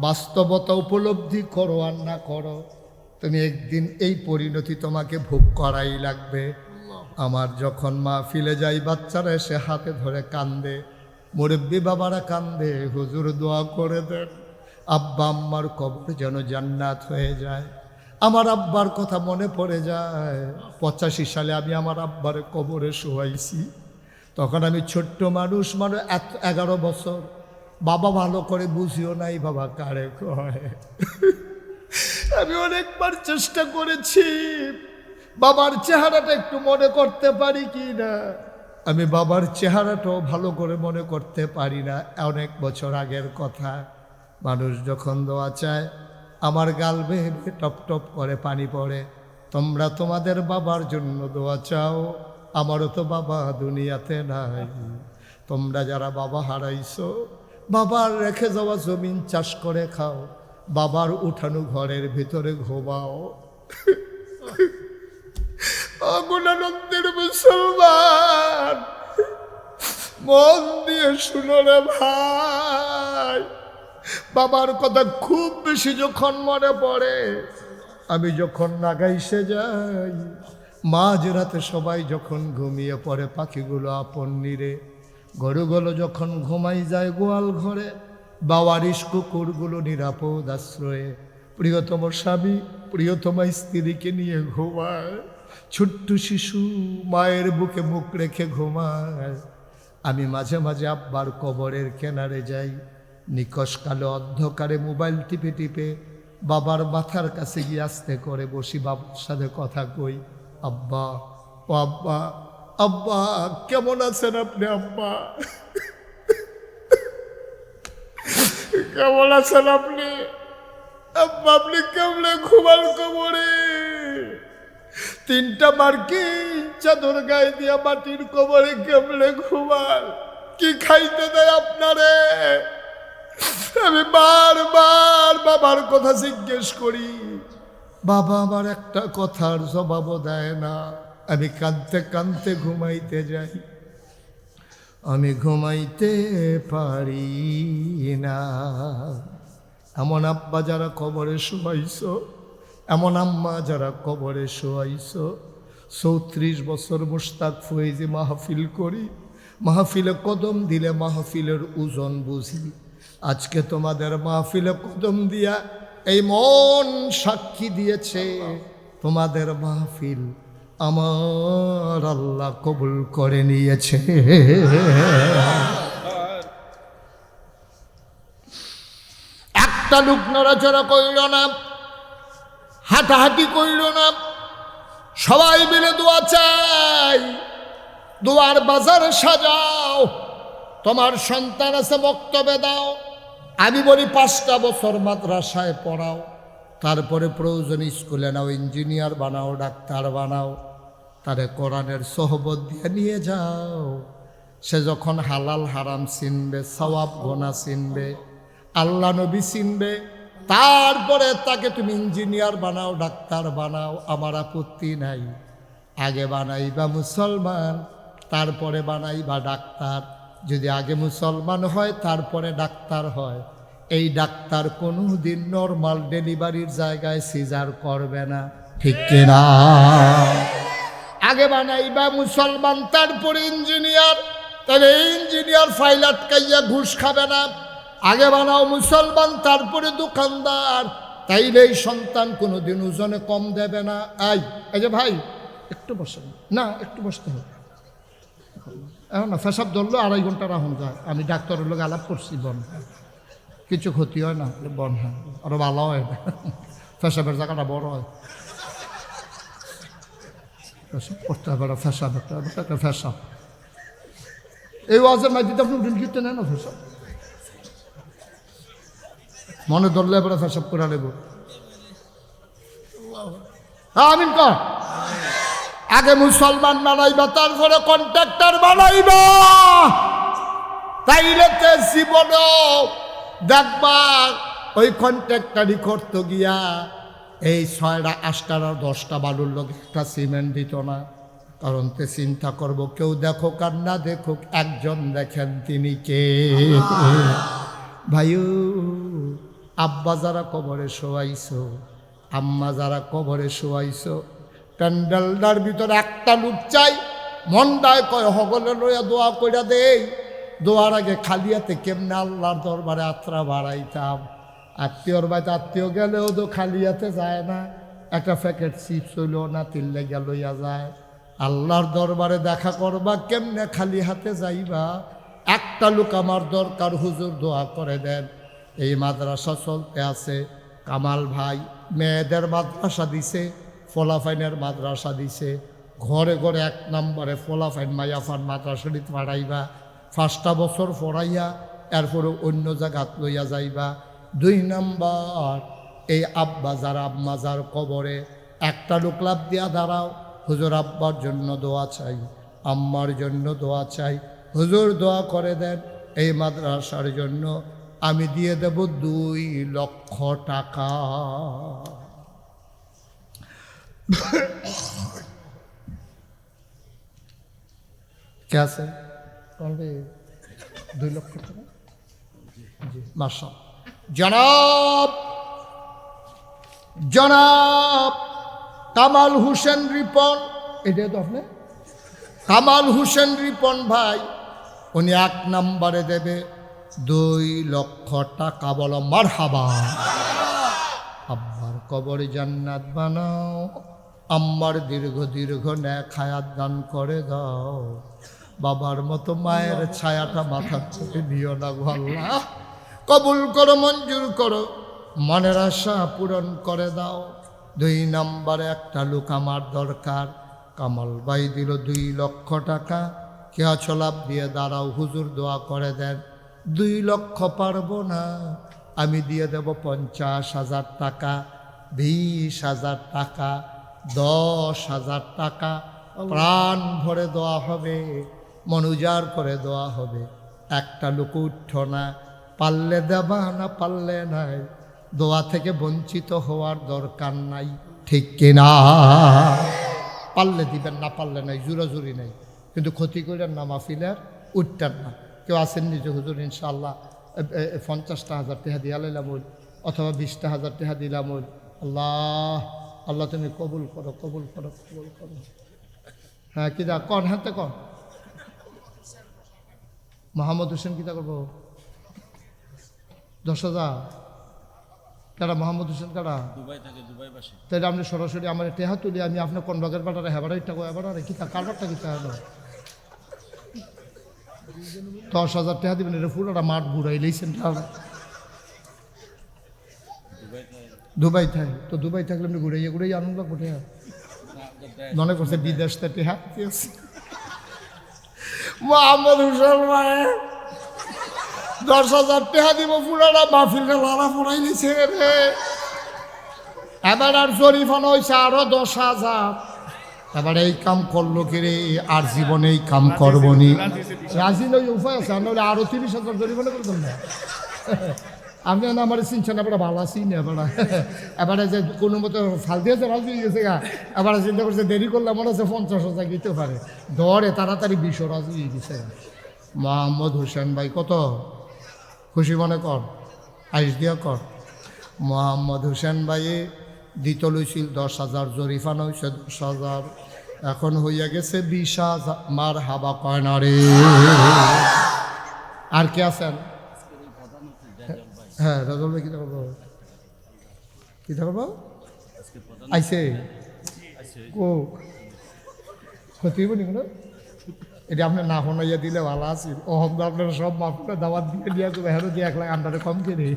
S1: বাস্তবতা উপলব্ধি করো আর না করো, তুমি একদিন এই পরিণতি তোমাকে ভোগ করাই লাগবে। আমার যখন মাহফিলে যাই, বাচ্চারা এসে হাতে ধরে কান্দে, মুরব্বী বাবারা কান্দে, হুজুর দোয়া করে দেন আব্বা আম্মার কবর যেন জান্নাত হয়ে যায়। আমার আব্বার কথা মনে পড়ে যায়। 85 সালে আমি আমার আব্বার কবরে শোয়াইছি। তখন আমি ছোট্ট মানুষ, 11 বছর। বাবা ভালো করে বুঝিও নাই বাবা কারে কয়। আমি অনেকবার চেষ্টা করেছি বাবার চেহারাটা একটু মনে করতে পারি কি না। আমি বাবার চেহারাটাও ভালো করে মনে করতে পারি না। অনেক বছর আগের কথা। মানুষ যখন দোয়া চায়, আমার গাল বেয়ে টপ টপ করে পানি পড়ে। তোমরা তোমাদের বাবার জন্য দোয়া চাও, আমারও তো বাবা দুনিয়াতে নাই। তোমরা যারা বাবা হারাইছো, বাবার রেখে যাওয়া জমিন চাষ করে খাও, বাবার উঠানো ঘরের ভিতরে ঘুমাও। গুণানন্দের মুসলমান মন দিয়ে শুনো রে ভাই, বাবার কথা খুব বেশি যখন মনে পড়ে, আমি যখন নাগাইশে যাই, মাঝ রাতে সবাই যখন ঘুমিয়ে পড়ে, পাখিগুলো আপন নিরে, গরুগুলো যখন ঘুমাই যায় গোয়াল ঘরে, বাওয়ারিশ কুকুরগুলো নিরাপদ আশ্রয়ে, প্রিয়তম স্বামী প্রিয়তমা স্ত্রীকে নিয়ে ঘুমায়, ছোট্ট শিশু মায়ের বুকে মুখ রেখে ঘুমায়। আমি মাঝে মাঝে আব্বার কবরের কিনারে যাই, নিকশ কালো অন্ধকারে মোবাইল টিপে টিপে বাবার মাথার কাছে গিয়ে আস্তে করে বসি, বাবার সাথে কথা কই, আব্বা ও আব্বা, আব্বা কেমন আছেন আপনি? আব্বা কেমন আছেন আপনি? আব্বা আপনি কেমনে ঘুমাল কবরে? 3টা মার্কিন চাদর গায়ে দিয়া মাটির কবরে কেমনে ঘুমাল? কি খাইতে দেয় আপনারে? আমি বারবার বাবার কথা জিজ্ঞেস করি, বাবা আমার একটা কথার জবাবও দেয় না। আমি কাঁদতে কাঁদতে ঘুমাইতে যাই, আমি ঘুমাইতে পারি না। এমন আব্বা যারা কবরে শোয়াইছো, এমন আম্মা যারা কবরে শোয়াইছো। 34 বছর মুশতাক ফয়েজি মাহফিল করি, মাহফিলে কদম দিলে মাহফিলের ওজন বুঝি। আজকে তোমাদের মাহফিলে কদম দিয়া এই মন সাক্ষী দিয়েছে, তোমাদের মাহফিল আমার আল্লাহ কবুল করে নিয়েছে। একটা লোক নড়াচড়া কইল না, হাঁটাহাঁটি কইল না, সবাই মিলে দোয়া চাই, দোয়ার বাজার সাজাও। তোমার সন্তান আছে বক্তব্য দাও। আমি বলি 5টা বছর মাদ্রাসায় পড়াও, তারপরে প্রয়োজন স্কুলে নাও, ইঞ্জিনিয়ার বানাও, ডাক্তার বানাও, তারে কোরআনের সোহবত দিয়ে নিয়ে যাও। সে যখন হালাল হারাম চিনবে, সওয়াব গুনাহ চিনবে, আল্লাহ নবী চিনবে, তারপরে তাকে তুমি ইঞ্জিনিয়ার বানাও, ডাক্তার বানাও, আমার আপত্তি নাই। আগে বানাইবা মুসলমান, তারপরে বানাইবা ডাক্তার। যদি আগে মুসলমান হয় তারপরে ডাক্তার হয়, এই ডাক্তার কোনোদিন নর্মাল ডেলিভারির জায়গায় সিজার করবে না, ঠিক কিনা? আগে বানাইবা মুসলমান, তারপরে ইঞ্জিনিয়ার, তাহলে ইঞ্জিনিয়ার ফাইল আটকাইয়া ঘুষ খাবে না। আগে বানাও মুসলমান, তারপরে দোকানদার, তাইলে এই সন্তান কোনোদিন ওজনে কম দেবে না। এই যে ভাই একটু বসেন না, একটু বসতে হবে এখন না। ফেসাব ধরলো 2.5 ঘন্টা রাখুন যায়। আমি ডাক্তারের লোক আলাপ করছি, বন কিছু ক্ষতি হয় না, বন হ্যাঁ আরো ভালো হয়, ফেসাবের জায়গাটা বড় হয়। ফেসাব করতে হবে, ফেসাব একটা ফেসাব। এই ওয়াজের মাঝে আপনি উঠেন কিনতে নেন না, ফেসাব মনে ধরলে এবারে ফেসাব করে নেব। আমিন কর। আগে মুসলমান বানাইবা, তারপরে কন্ট্রাক্টর বানাইবা, তাইলে জীবন দেখবা ওই কন্ট্রাক্টারই করতে গিয়া এই 6টা 8টা 10টা বালুর লোক একটা সিমেন্ট দিত না। কারণ তে চিন্তা করবো, কেউ দেখুক আর না দেখুক, একজন দেখেন, তিনি কে? ভাইও, আব্বা যারা কবরে শোয়াইছো, আম্মা যারা কবরে শোয়াইছো, প্যান্ডেলটার ভিতরে একটা লোক চাই, মনটায় কয় হগলে লইয়া দোয়া কইরা দেই। দোয়ার আগে খালি হাতে কেমনে আল্লাহর দরবারে আত্রা বাড়াইতাম। আত্মীয়র বাড়িতে আত্মীয় গেলেও তো খালি হাতে যায় না, একটা প্যাকেট চিপস হইলেও না তিল্লে গেল লইয়া যায়। আল্লাহর দরবারে দেখা করবা, কেমনে খালি হাতে যাইবা? একটা লোক আমার দরকার, হুজুর দোয়া করে দেন। এই মাদ্রাসা চলতে আছে, কামাল ভাই মেয়েদের মাদ্রাসা দিছে, ফলাফাইনের মাদ্রাসা দিছে। ঘরে ঘরে 1 নম্বরে ফলাফাইন মায়াফান মাদ্রাসাটি পাঠাইবা, 5টা বছর পড়াইয়া এরপরে অন্য জায়গাত লইয়া যাইবা। 2 নম্বর, এই আব্বা যার আম্মা যার কবরে একটা লোক লাভ দিয়া দাঁড়াও, হুজুর আব্বার জন্য দোয়া চাই, আম্মার জন্য দোয়া চাই, হুজুর দোয়া করে দেন এই মাদ্রাসার জন্য। আমি দিয়ে দেব 2 লক্ষ টাকা। কে আছে? 2 লক্ষ টাকা মাশাআল্লাহ। জনাব জনাব কামাল হোসেন রিপন, এটা তো আপনি কামাল হোসেন রিপন ভাই, উনি 1 নম্বরে দেবে 2 লক্ষ টাকা। বলো মারহাবা। আব্বার কবরে জান্নাত বানাও, আম্মার দীর্ঘ দীর্ঘ নেক হায়াত দান করে দাও। বাবার মতো মায়ের ছায়াটা মাথার চোখে দিও না গো আল্লাহ। কবুল করো, মঞ্জুর করো, মনের আশা পূরণ করে দাও। 2 নম্বরে একটা লোক আমার দরকার। কামাল ভাই দিল 2 লক্ষ টাকা। কে আছো লাভ দিয়ে দাঁড়াও, হুজুর দোয়া করে দেন। 2 লক্ষ পারবো না, আমি দিয়ে দেব 50,000 টাকা, 20,000 টাকা, 10,000 টাকা। প্রাণ ভরে দেওয়া হবে, মন উজাড় করে দেওয়া হবে। একটা লোক উঠছ না, পারলে দেবা, না পারলে নাই। দোয়া থেকে বঞ্চিত হওয়ার দরকার নাই, ঠিক কিনা? পারলে দিবেন, না পারলে নাই, জোরাজুরি নাই, কিন্তু ক্ষতি করেন না, মাহফিলের উঠতেন না। কেউ আসেন নিজে হুজুর ইনশাআল্লাহ 50,000 টাকা দিয়া লাইলাম, অথবা 20,000 টাকা দিলাম। আল্লাহ আল্লাহ তুমি কবুল করো, কবুল করো, কবুল করো। হ্যাঁ কিদা কন, হ্যাঁ তো কন। মোহাম্মদ হোসেন কিতা করবো? 10,000 কারা? মোহাম্মদ হোসেন কারা? তাই আপনি সরাসরি আমার টেহা তুলি, আমি আপনার কোন বাগের বাটারে হেবারাই টাকা এবারে কিতা কারবারটা কিতা হলো? 10,000 টাকা দিবেন, এটা পুরোটা মাঠ ঘুরাই লইছেন। দুবাই থাই তো, দুবাই থাকলে আপনি ঘুরাইয়া ঘুরাইয়া আনন্দ লাগবো। টেহা মনে করছে বিদেশ থেকে হাঁটতে আছে। মোহাম্মদ হোসেন 10,000 টাকা দিব পুরাটা মাহফিলটা লালা পড়াই নিছে রে। এবার আর জরিফানা হয়েছে আরো 10,000। এবার এই কাম করলো কি রে, আর জীবনে এই কাম করবনি। রাজি নই, উপায় আছে, নাহলে আরো 30,000 জরিমানা করতাম না। আমি না আমার চিনছেন এবার ভালো আছি না এবার। এবারে যে কোনো মতো ফাল দিয়েছে রাজি হয়ে গেছে গা। এবার চিন্তা করছে দেরি করলে মনে হচ্ছে 50,000 দিতে পারে, ধরে তাড়াতাড়ি 20 রাজি হয়ে গেছে। মোহাম্মদ হোসেন ভাই কত খুশি মনে কর, আইস দিয়া কর। মোহাম্মদ হোসেন ভাই দিত লইছিল 10,000, জরিফানা হয়েছে 10,000, এখন হইয়া গেছে 20,000। মার হাবা কয় না রে। আর কে আছেন? হ্যাঁ রাজল ভাই, কী করবো কী করবো আইসে ও ক্ষতি হইব নি কোনো? এটা আপনার না শোনাইয়া দিলে ভালো আছে। অহম আপনারা সব মাফিলে দাওয়াত দিয়ে দিয়া তো হেরো দিয়ে 1 লাখ আন্ডারে কম কিনে।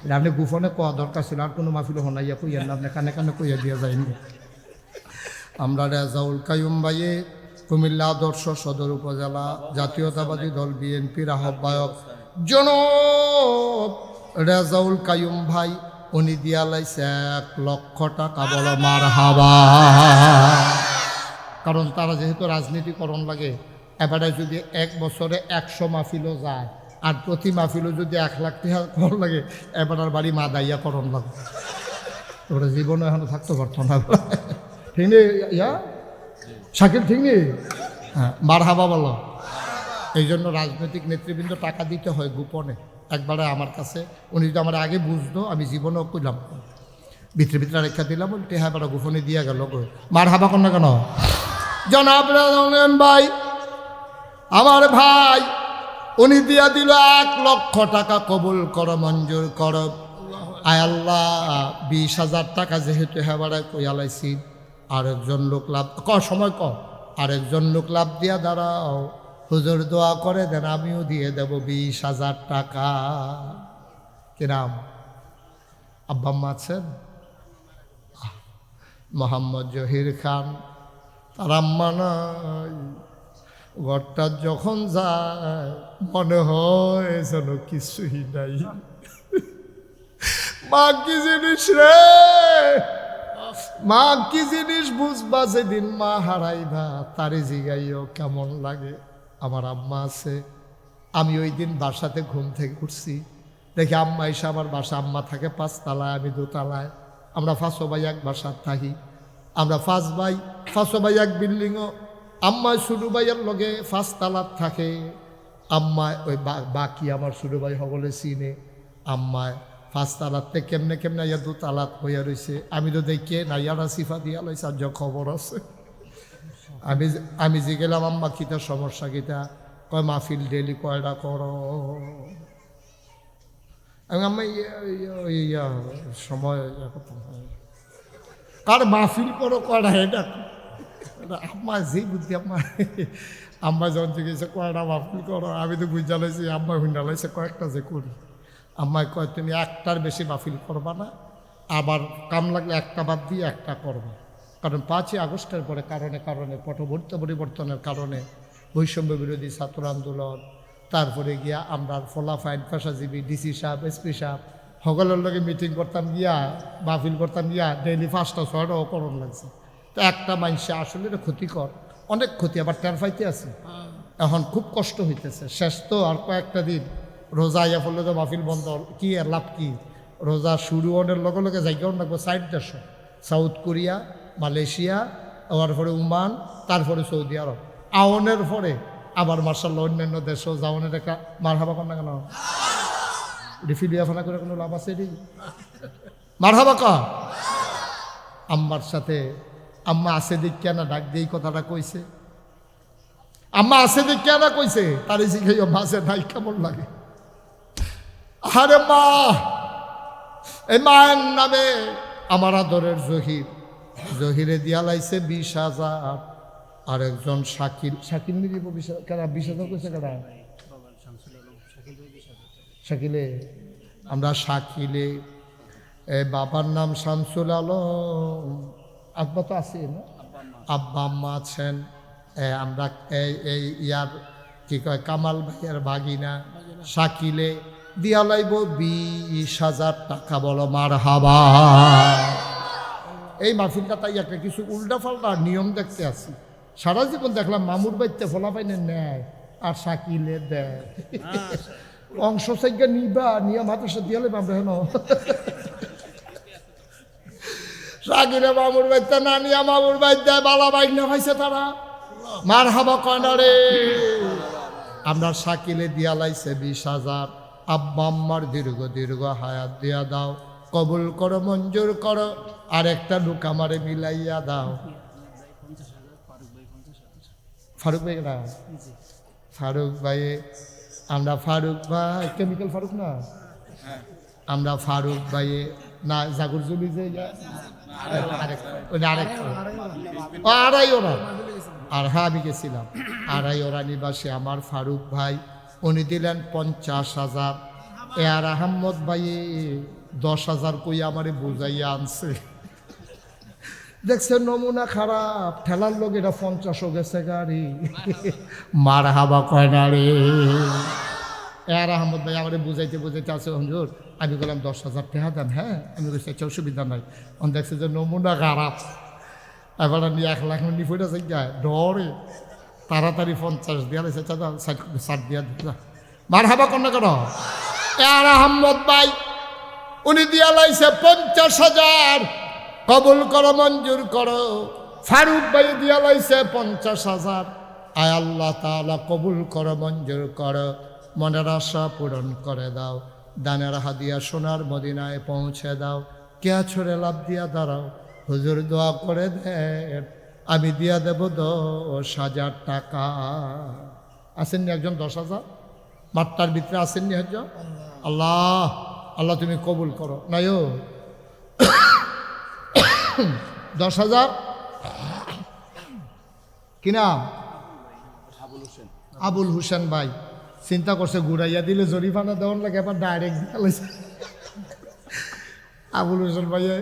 S1: এটা আপনি গুফনে কোয়া দরকার ছিল, আর কোনো মাফিলে শোনাইয়া কইয়া না, আপনি কানে কানে কইয়া দিয়া যায়নি। আমরা রেজাউল কাইয়ুম ভাইয়ে কুমিল্লা আদর্শ সদর উপজেলা জাতীয়তাবাদী দল বিএনপির আহ্বায়ক জনাব রেজাউল কাইয়ুম ভাই, উনি দিয়া লাইছে 1 লক্ষ টাকা। বলো মার হাবা। কারণ তারা যেহেতু রাজনীতিকরণ লাগে, এবারে যদি 1 বছরে 100 মাহফিলও যায়, আর প্রতি মাহফিলও যদি 1 লাখ টাকা করণ লাগে, এবার আর বাড়ি মাদাইয়া করণ লাগে। ওরা জীবনে এখন থাকতে পারতো না। ঠিক নেই ইয়া শাকিল, ঠিক নেই? হ্যাঁ মার হাবা বলো। এই জন্য রাজনৈতিক নেতৃবৃন্দ টাকা দিতে হয় গোপনে। একবারে আমার কাছে উনি যদি আমার আগে বুঝতো, আমি জীবনেও কইলাম ভিতরে ভিতরে রেখা দিলাম, বলতে হ্যাঁ বেড়া গোপনে দিয়া গেল। মার হাবা কর না কেন? জনাব ভাই, আমার ভাই, উনি দিয়া দিল 1 লক্ষ টাকা। কবুল করো, মঞ্জুর করো। আয় আল্লাহ, 20,000 টাকা যেহেতু হেবারে কইয়ালাইছি, আরেকজন লোক লাভ সময় কম, আরেকজন লোক লাভ দিয়া দাঁড়াও, হুজুর দোয়া করে দেন, আমিও দিয়ে দেব 20,000 টাকা। কিরাম আব্বা আম্মা আছেন? মোহাম্মদ জহির খান, তার আম্মা নাই। ঘরটা যখন যায় মনে হয় যেন কিছুই নাই। মা কি জিনিস রে, মা কি জিনিস বুঝবা যেদিন মা হারাইবা, তারে জিগাইও কেমন লাগে। আমার আম্মা আছে, আমি ওই দিন বাসাতে ঘুম থেকে উঠছি, দেখি আম্মা এসে আমার বাসা। আম্মা থাকে 5 তলায়, আমি 2 তলায়। আমরা 5 ভাই এক বাসার থাকি। আমরা 5 ভাই এক বিল্ডিংও। আম্মা ছোটো ভাইয়ের লগে 5 তালাত থাকে। আম্মা ওই বাকি আমার ছোটো ভাই সকলে চিনে। আম্মায় 5 তালাতে কেমনে কেমনে ইয়া 2 তালাত হইয়া রয়েছে। আমি তো দেখে না ইয়ারা সিফা দিয়া লাইছে, আর যা খবর আছে। আমি যে গেলাম আম্মা কিতা সমস্যা কিতা, কয় মাহফিল ডেলি কয়টা করো। আমি আম্মা ইয়া সময় আর মাহফিল করো কয়টা, এটা আম্মা যে বুদ্ধি আম্মা যখন জিজ্ঞেসে কয়টা মাহফিল করো, আমি তো বুঝা লাইছি আম্মা হুন্ডা লাইছে কয়েকটা যে করি। আম্মায় কয় তুমি 1টার বেশি মাহফিল করবা না, আবার কাম লাগলে 1টা বাদ দিয়ে 1টা করবা। কারণ 5ই আগস্টের পরে কারণে পরিবর্তনের কারণে বৈষম্য বিরোধী ছাত্র আন্দোলন, তারপরে গিয়া আমরা ফলাফাইন পেশাজীবী ডিসি সাহেব, এসপি সাহেব সকলের লগে মিটিং করতাম গিয়া, মাহফিল করতাম গিয়া, ডেইলি 5টা 6টাও করণ লাগছে। তো একটা মানুষে আসলে এটা ক্ষতিকর, অনেক ক্ষতি, আবার টের পাইতে আছে। এখন খুব কষ্ট হইতেছে। শেষ তো আর কয়েকটা দিন, রোজা আইয়া পড়লে তো মাহফিল বন্ধ, কি আর লাভ কি? রোজা শুরু হওয়ার লগে লগে জায়গাও লাগবে 4 দেশ, সাউথ কোরিয়া, মালয়েশিয়া, আবার পরে ওমান, তারপরে সৌদি আরব, আওনের পরে আবার মার্শাল্লাহ অন্যান্য দেশও যাওয়ানের একটা মার হাবা কর না কেন? রিফিলিয়াফানা করে কোনো লাভ আছে? এটি মার হাবা কা আম্মার সাথে। আম্মা আছে দেখিয়া না ডাক দিয়ে কথাটা কইছে। আম্মা আছে দেখিয়া না কইছে, তার শিখাইও মাঝে নাই কেমন লাগে। আরে মা, এই মায়ের নামে আমার আদরের জহিরে দিয়া লাইছে 20,000। আরেকজন শাকিল নিয়ে 20,000 কইছে কেনা শাকিলে। আমরা শাকিলে, বাবার নাম শামসুল আলম, আব্বা তো আছে না, আব্বা আম্মা আছেন। আমরা এই ইয়ার কি কয় কামাল ভাইয়ের ভাগিনা শাকিলে দিয়া লাইব 20,000 টাকা, বলো মারহাবা। এই মাহফিলটা তাই একটা কিছু উল্টা পাল্টা নিয়ম দেখতে আসি। সারা জীবন দেখলাম মামুর বাড়িতে ফলা পাইনে নেয় আর শাকিলে দেয়। অংশ সাইগা নিবা নিয়ে মাদ্রাসা দিয়ে লেবা আমরা হেন শাকিলে মামুর বাড়িতে না নিয়ে মামুর বাড়িতে বালা বাইক না পাইছে তারা মারহাবা কয় না রে। আমরা শাকিলে দিয়া লাইছে 20,000। আব্বা আম্মার দীর্ঘ দীর্ঘ হায়াত দিয়া দাও, কবুল করো, মঞ্জুর করো। আর একটা লোক আমারে মিলাইয়া দাও। ফারুক ভাই না, ফারুক ভাই, আমরা ফারুক ভাই, কেমিক্যাল ফারুক না, আমরা ফারুক ভাই না, জাগর জমি যে আড়াই ওরা। আর হ্যাঁ আমি গেছিলাম আড়াই ওরা নিবাসী আমার ফারুক ভাই, উনি দিলেন 50,000। আর আহম্মদ ভাই 10,000 কই আমারে বুঝাইয়া আনছে। দেখছে নমুনা খারাপ, ঠেলার লোক এটা 50 গেছে গাড়ি, মার হাবা কয় না রে। আর আহমদ ভাই আমারে বুঝাইতে বুঝাইতে আছে হুজুর। আমি বললাম 10,000 টাকা দেন। হ্যাঁ আমি বলছি আচ্ছা অসুবিধা নাই। অন দেখছে যে নমুনা খারাপ, এবার নিয়ে 1 লাখ নিয়ে ফেটে যাই যায় ডরে, তাড়াতাড়ি 50 দিয়া লাইছে, 60 দিয়া দিলা মার হাবা কন্যা কেন। আর আহমদ ভাই উনি দিয়া লাইছে 50,000, কবুল করো, মঞ্জুর করো। ফারুক ভাই দিয়া লাইছে 50,000। আয় আল্লাহ তাআলা কবুল করো, মঞ্জুর করো, মনের আশা পূরণ করে দাও। দানের হাদিয়া সোনার মদিনায় পৌঁছে দাও। কে ছড়ে লাভ দিয়া দাঁড়াও, হুজুর দোয়া করে দেন, আমি দিয়া দেব 10,000 টাকা। আসেননি একজন 10,000? মাঠটার ভিতরে আসেননি একজন? আল্লাহ আল্লাহ তুমি কবুল করো। নাইও 10,000 কি নাম? আবুল হোসেন ভাই চিন্তা করছে ঘুরাইয়া দিলে জরিমানা দেওয়ার লাগে, এবার ডাইরেক্ট দিয়েছে। আবুল হোসেন ভাইয়ে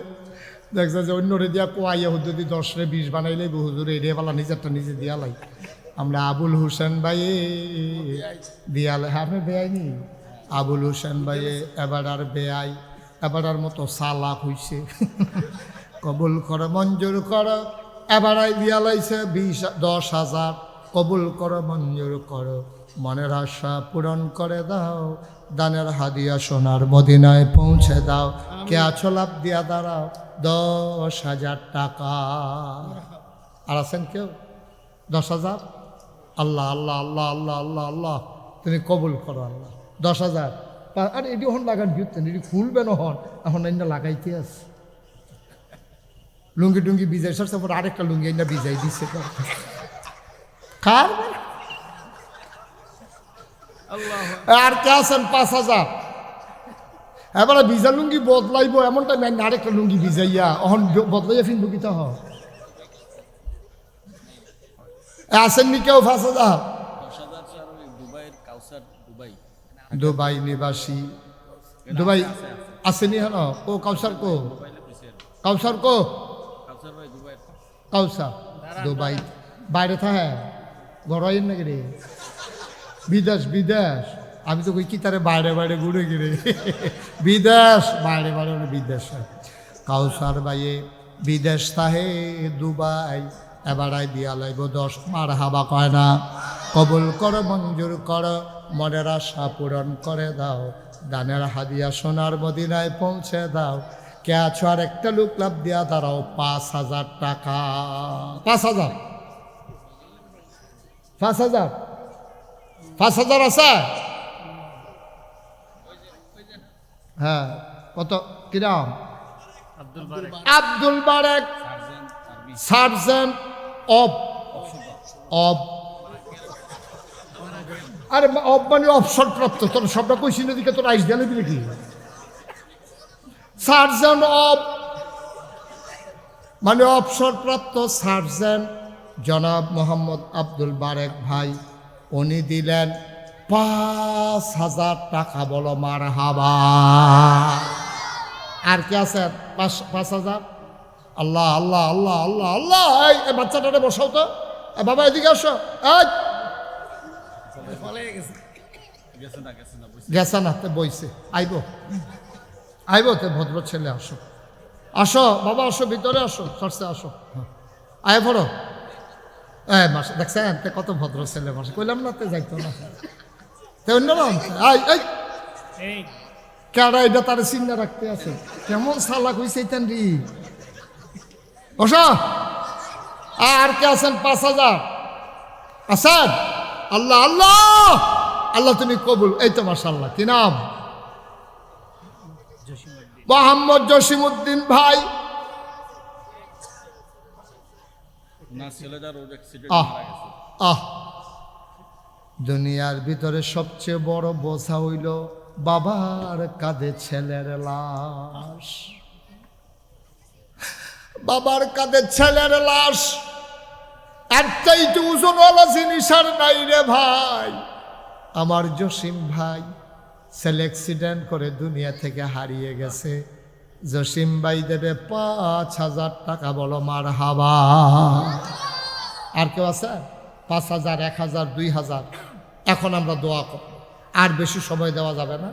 S1: দেখছে যে অন্যরে দিয়া কোয়াইয়া হুজুর 10 রে 20 বানাইলে হুজুর এড়ে পালা নিজেরটা নিজে দিয়ালাই। আমরা আবুল হোসেন ভাই দিয়ালে, আপনি বেআইনি আবুল হোসেন ভাই এবার আর বেআই, এবার আর মতো সালাক হইছে। কবুল করো, মঞ্জুর করো। এবার দিয়া লাইছে 10,000, কবুল করো, মঞ্জুর করো, মনের আশা পূরণ করে দাও। দানের হাদিয়া সোনার মদিনায় পৌঁছে দাও। কে আছো লাভ দিয়া দাঁড়াও, 10,000 টাকা। আর আছেন কেউ? 10,000? আল্লাহ আল্লাহ আল্লাহ আল্লাহ আল্লাহ আল্লাহ তুমি কবুল করো আল্লাহ। 10,000 আর এটি হন লাগান দিতেন, এটি খুলবেন হন, এখন এটা লাগাইতে আছে। লুঙ্গি টুঙ্গি ভিজাই সরছে, পর আরেকটা লুঙ্গি এটা ভিজাই দিচ্ছে। কার আর কে আছেন? 5,000। এবারে ভিজা লুঙ্গি বদলাইব এমন টাইম আরেকটা লুঙ্গি ভিজাইয়া অহন বদলাইয়া ফিনবো কি তাহ আসেননি কেউ? 5,000 দুবাই নিবাসী, দুবাই আসেনি হেন? ও কাউসার কো, কাউসার কো, কাউসার দুবাই বাইরে থাকে ঘরাইন নাকি রে? বিদেশ বিদেশ, আমি তো কই কি তারে বাইরে বাইরে ঘুরে গিরে বিদেশ বাইরে বাইরে বিদেশ। কাউসার বাইয়ে বিদেশ তাহে দুবাই, এবারাই দিয়া লাইব 10। মার হাবা কয় না। কবুল করো, মঞ্জুর করো, মনের আশা পূরণ করে দাও। দানের হাদিয়া সোনার মদিনায় পৌঁছে দাও। কে আছো? আর একটা লোক লাভ দিয়া দাঁড়াও, 5,000 টাকা। 5,000 5,000 5,000 আছে? হ্যাঁ কত কিরাম? Abdul Barek, sergeant of of আরে অফ মানে অবসরপ্রাপ্ত। তোর সবটা কইছি না দিকে তোর আইস দিয়ে দিলে কি? সার্জেন্ট অফ মানে অবসরপ্রাপ্ত সার্জেন্ট জনাব মোহাম্মদ আব্দুল বারেক ভাই, উনি দিলেন 5,000 টাকা। বলো মার হাবা। আর কি আছে? 5,000। আল্লাহ আল্লাহ আল্লাহ আল্লাহ আল্লাহ। এই বাচ্চাটারে বসাও তো, বাবা এদিকে আসো। গেছে না তে বইছে আইব আইব তে ভদ্র ছেলে আসো আসো বাবা আসো ভিতরে আসো চর্চে আসো আয় পড়ো মাসে দেখছেন তে কত ভদ্র ছেলে মাসে কইলাম না তে যাইতো না তে অন্যরকম কেডা এটা তার চিন্তা রাখতে আছে কেমন সালাক হইছে এইতেন রি বসো আর কে আছেন 5,000 আছেন আল্লাহ আল্লাহ আল্লাহ তুমি কবুল এই তো মাশাআল্লাহ কি নাম মোহাম্মদ জসিমউদ্দিন ভাই দুনিয়ার ভিতরে সবচেয়ে বড় বোঝা হইল বাবার কাঁধে ছেলের লাশ বাবার কাঁধে ছেলের লাশ এর চাইতে ওজনওয়ালা জিনিস আর নাই রে ভাই আমার জসিম ভাই ছেলে অ্যাক্সিডেন্ট করে দুনিয়া থেকে হারিয়ে গেছে জসিম ভাই দেবে 5,000 টাকা বলো মার হাবা আর কেউ আছে 5,000 1,000 2,000 এখন আমরা দোয়া করব আর বেশি সময় দেওয়া যাবে না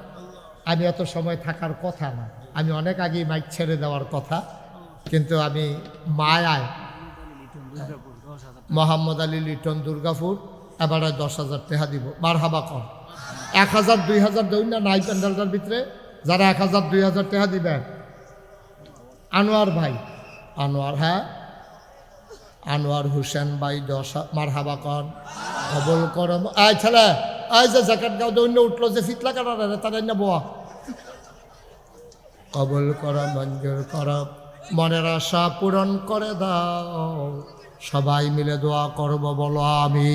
S1: আমি এত সময় থাকার কথা না আমি অনেক আগেই মাইক ছেড়ে দেওয়ার কথা কিন্তু আমি মায়ায় মোহাম্মদ আলী লিটন দুর্গাপুর এবারে 10,000 টাকা দিব মার হাবা কর 1,000 2,000 দেউন না নাই প্যান্ডেলটার ভিতরে যারা 1,000 2,000 টাকা দিবেন আনোয়ার ভাই আনোয়ার হ্যাঁ আনোয়ার হোসেন ভাই 10 মার হাবা কর কবল করম আয় ছেলে আয় যে জ্যাকেট গাও দৈন্য উঠলো যে ফিতলা কাটারে তার না বোয়া কবল কর মঞ্জুর কর মনের আশা পূরণ করে দাও সবাই মিলে দোয়া করব বলো আমি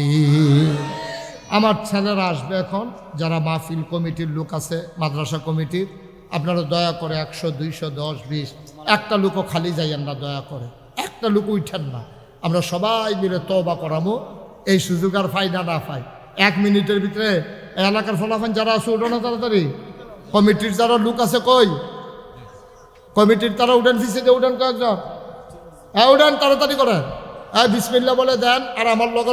S1: আমার ছেলেরা আসবে এখন যারা মাহফিল কমিটির লোক আছে মাদ্রাসা কমিটির আপনারা দয়া করে 100 200 10 20 একটা লোকও খালি যাইয়েন না দয়া করে একটা লোক উঠেন না আমরা সবাই মিলে তওবা করামো এই সুযোগ আর পাই না পাই 1 মিনিটের ভিতরে এলাকার ফলাফল যারা আছে উঠো না তাড়াতাড়ি কমিটির যারা লোক আছে কই কমিটির তারা উঠেন ফিসে উঠেন কয়েকজন উঠেন তাড়াতাড়ি করেন বিসমিল্লাহ বলে দেন আর আমার লগে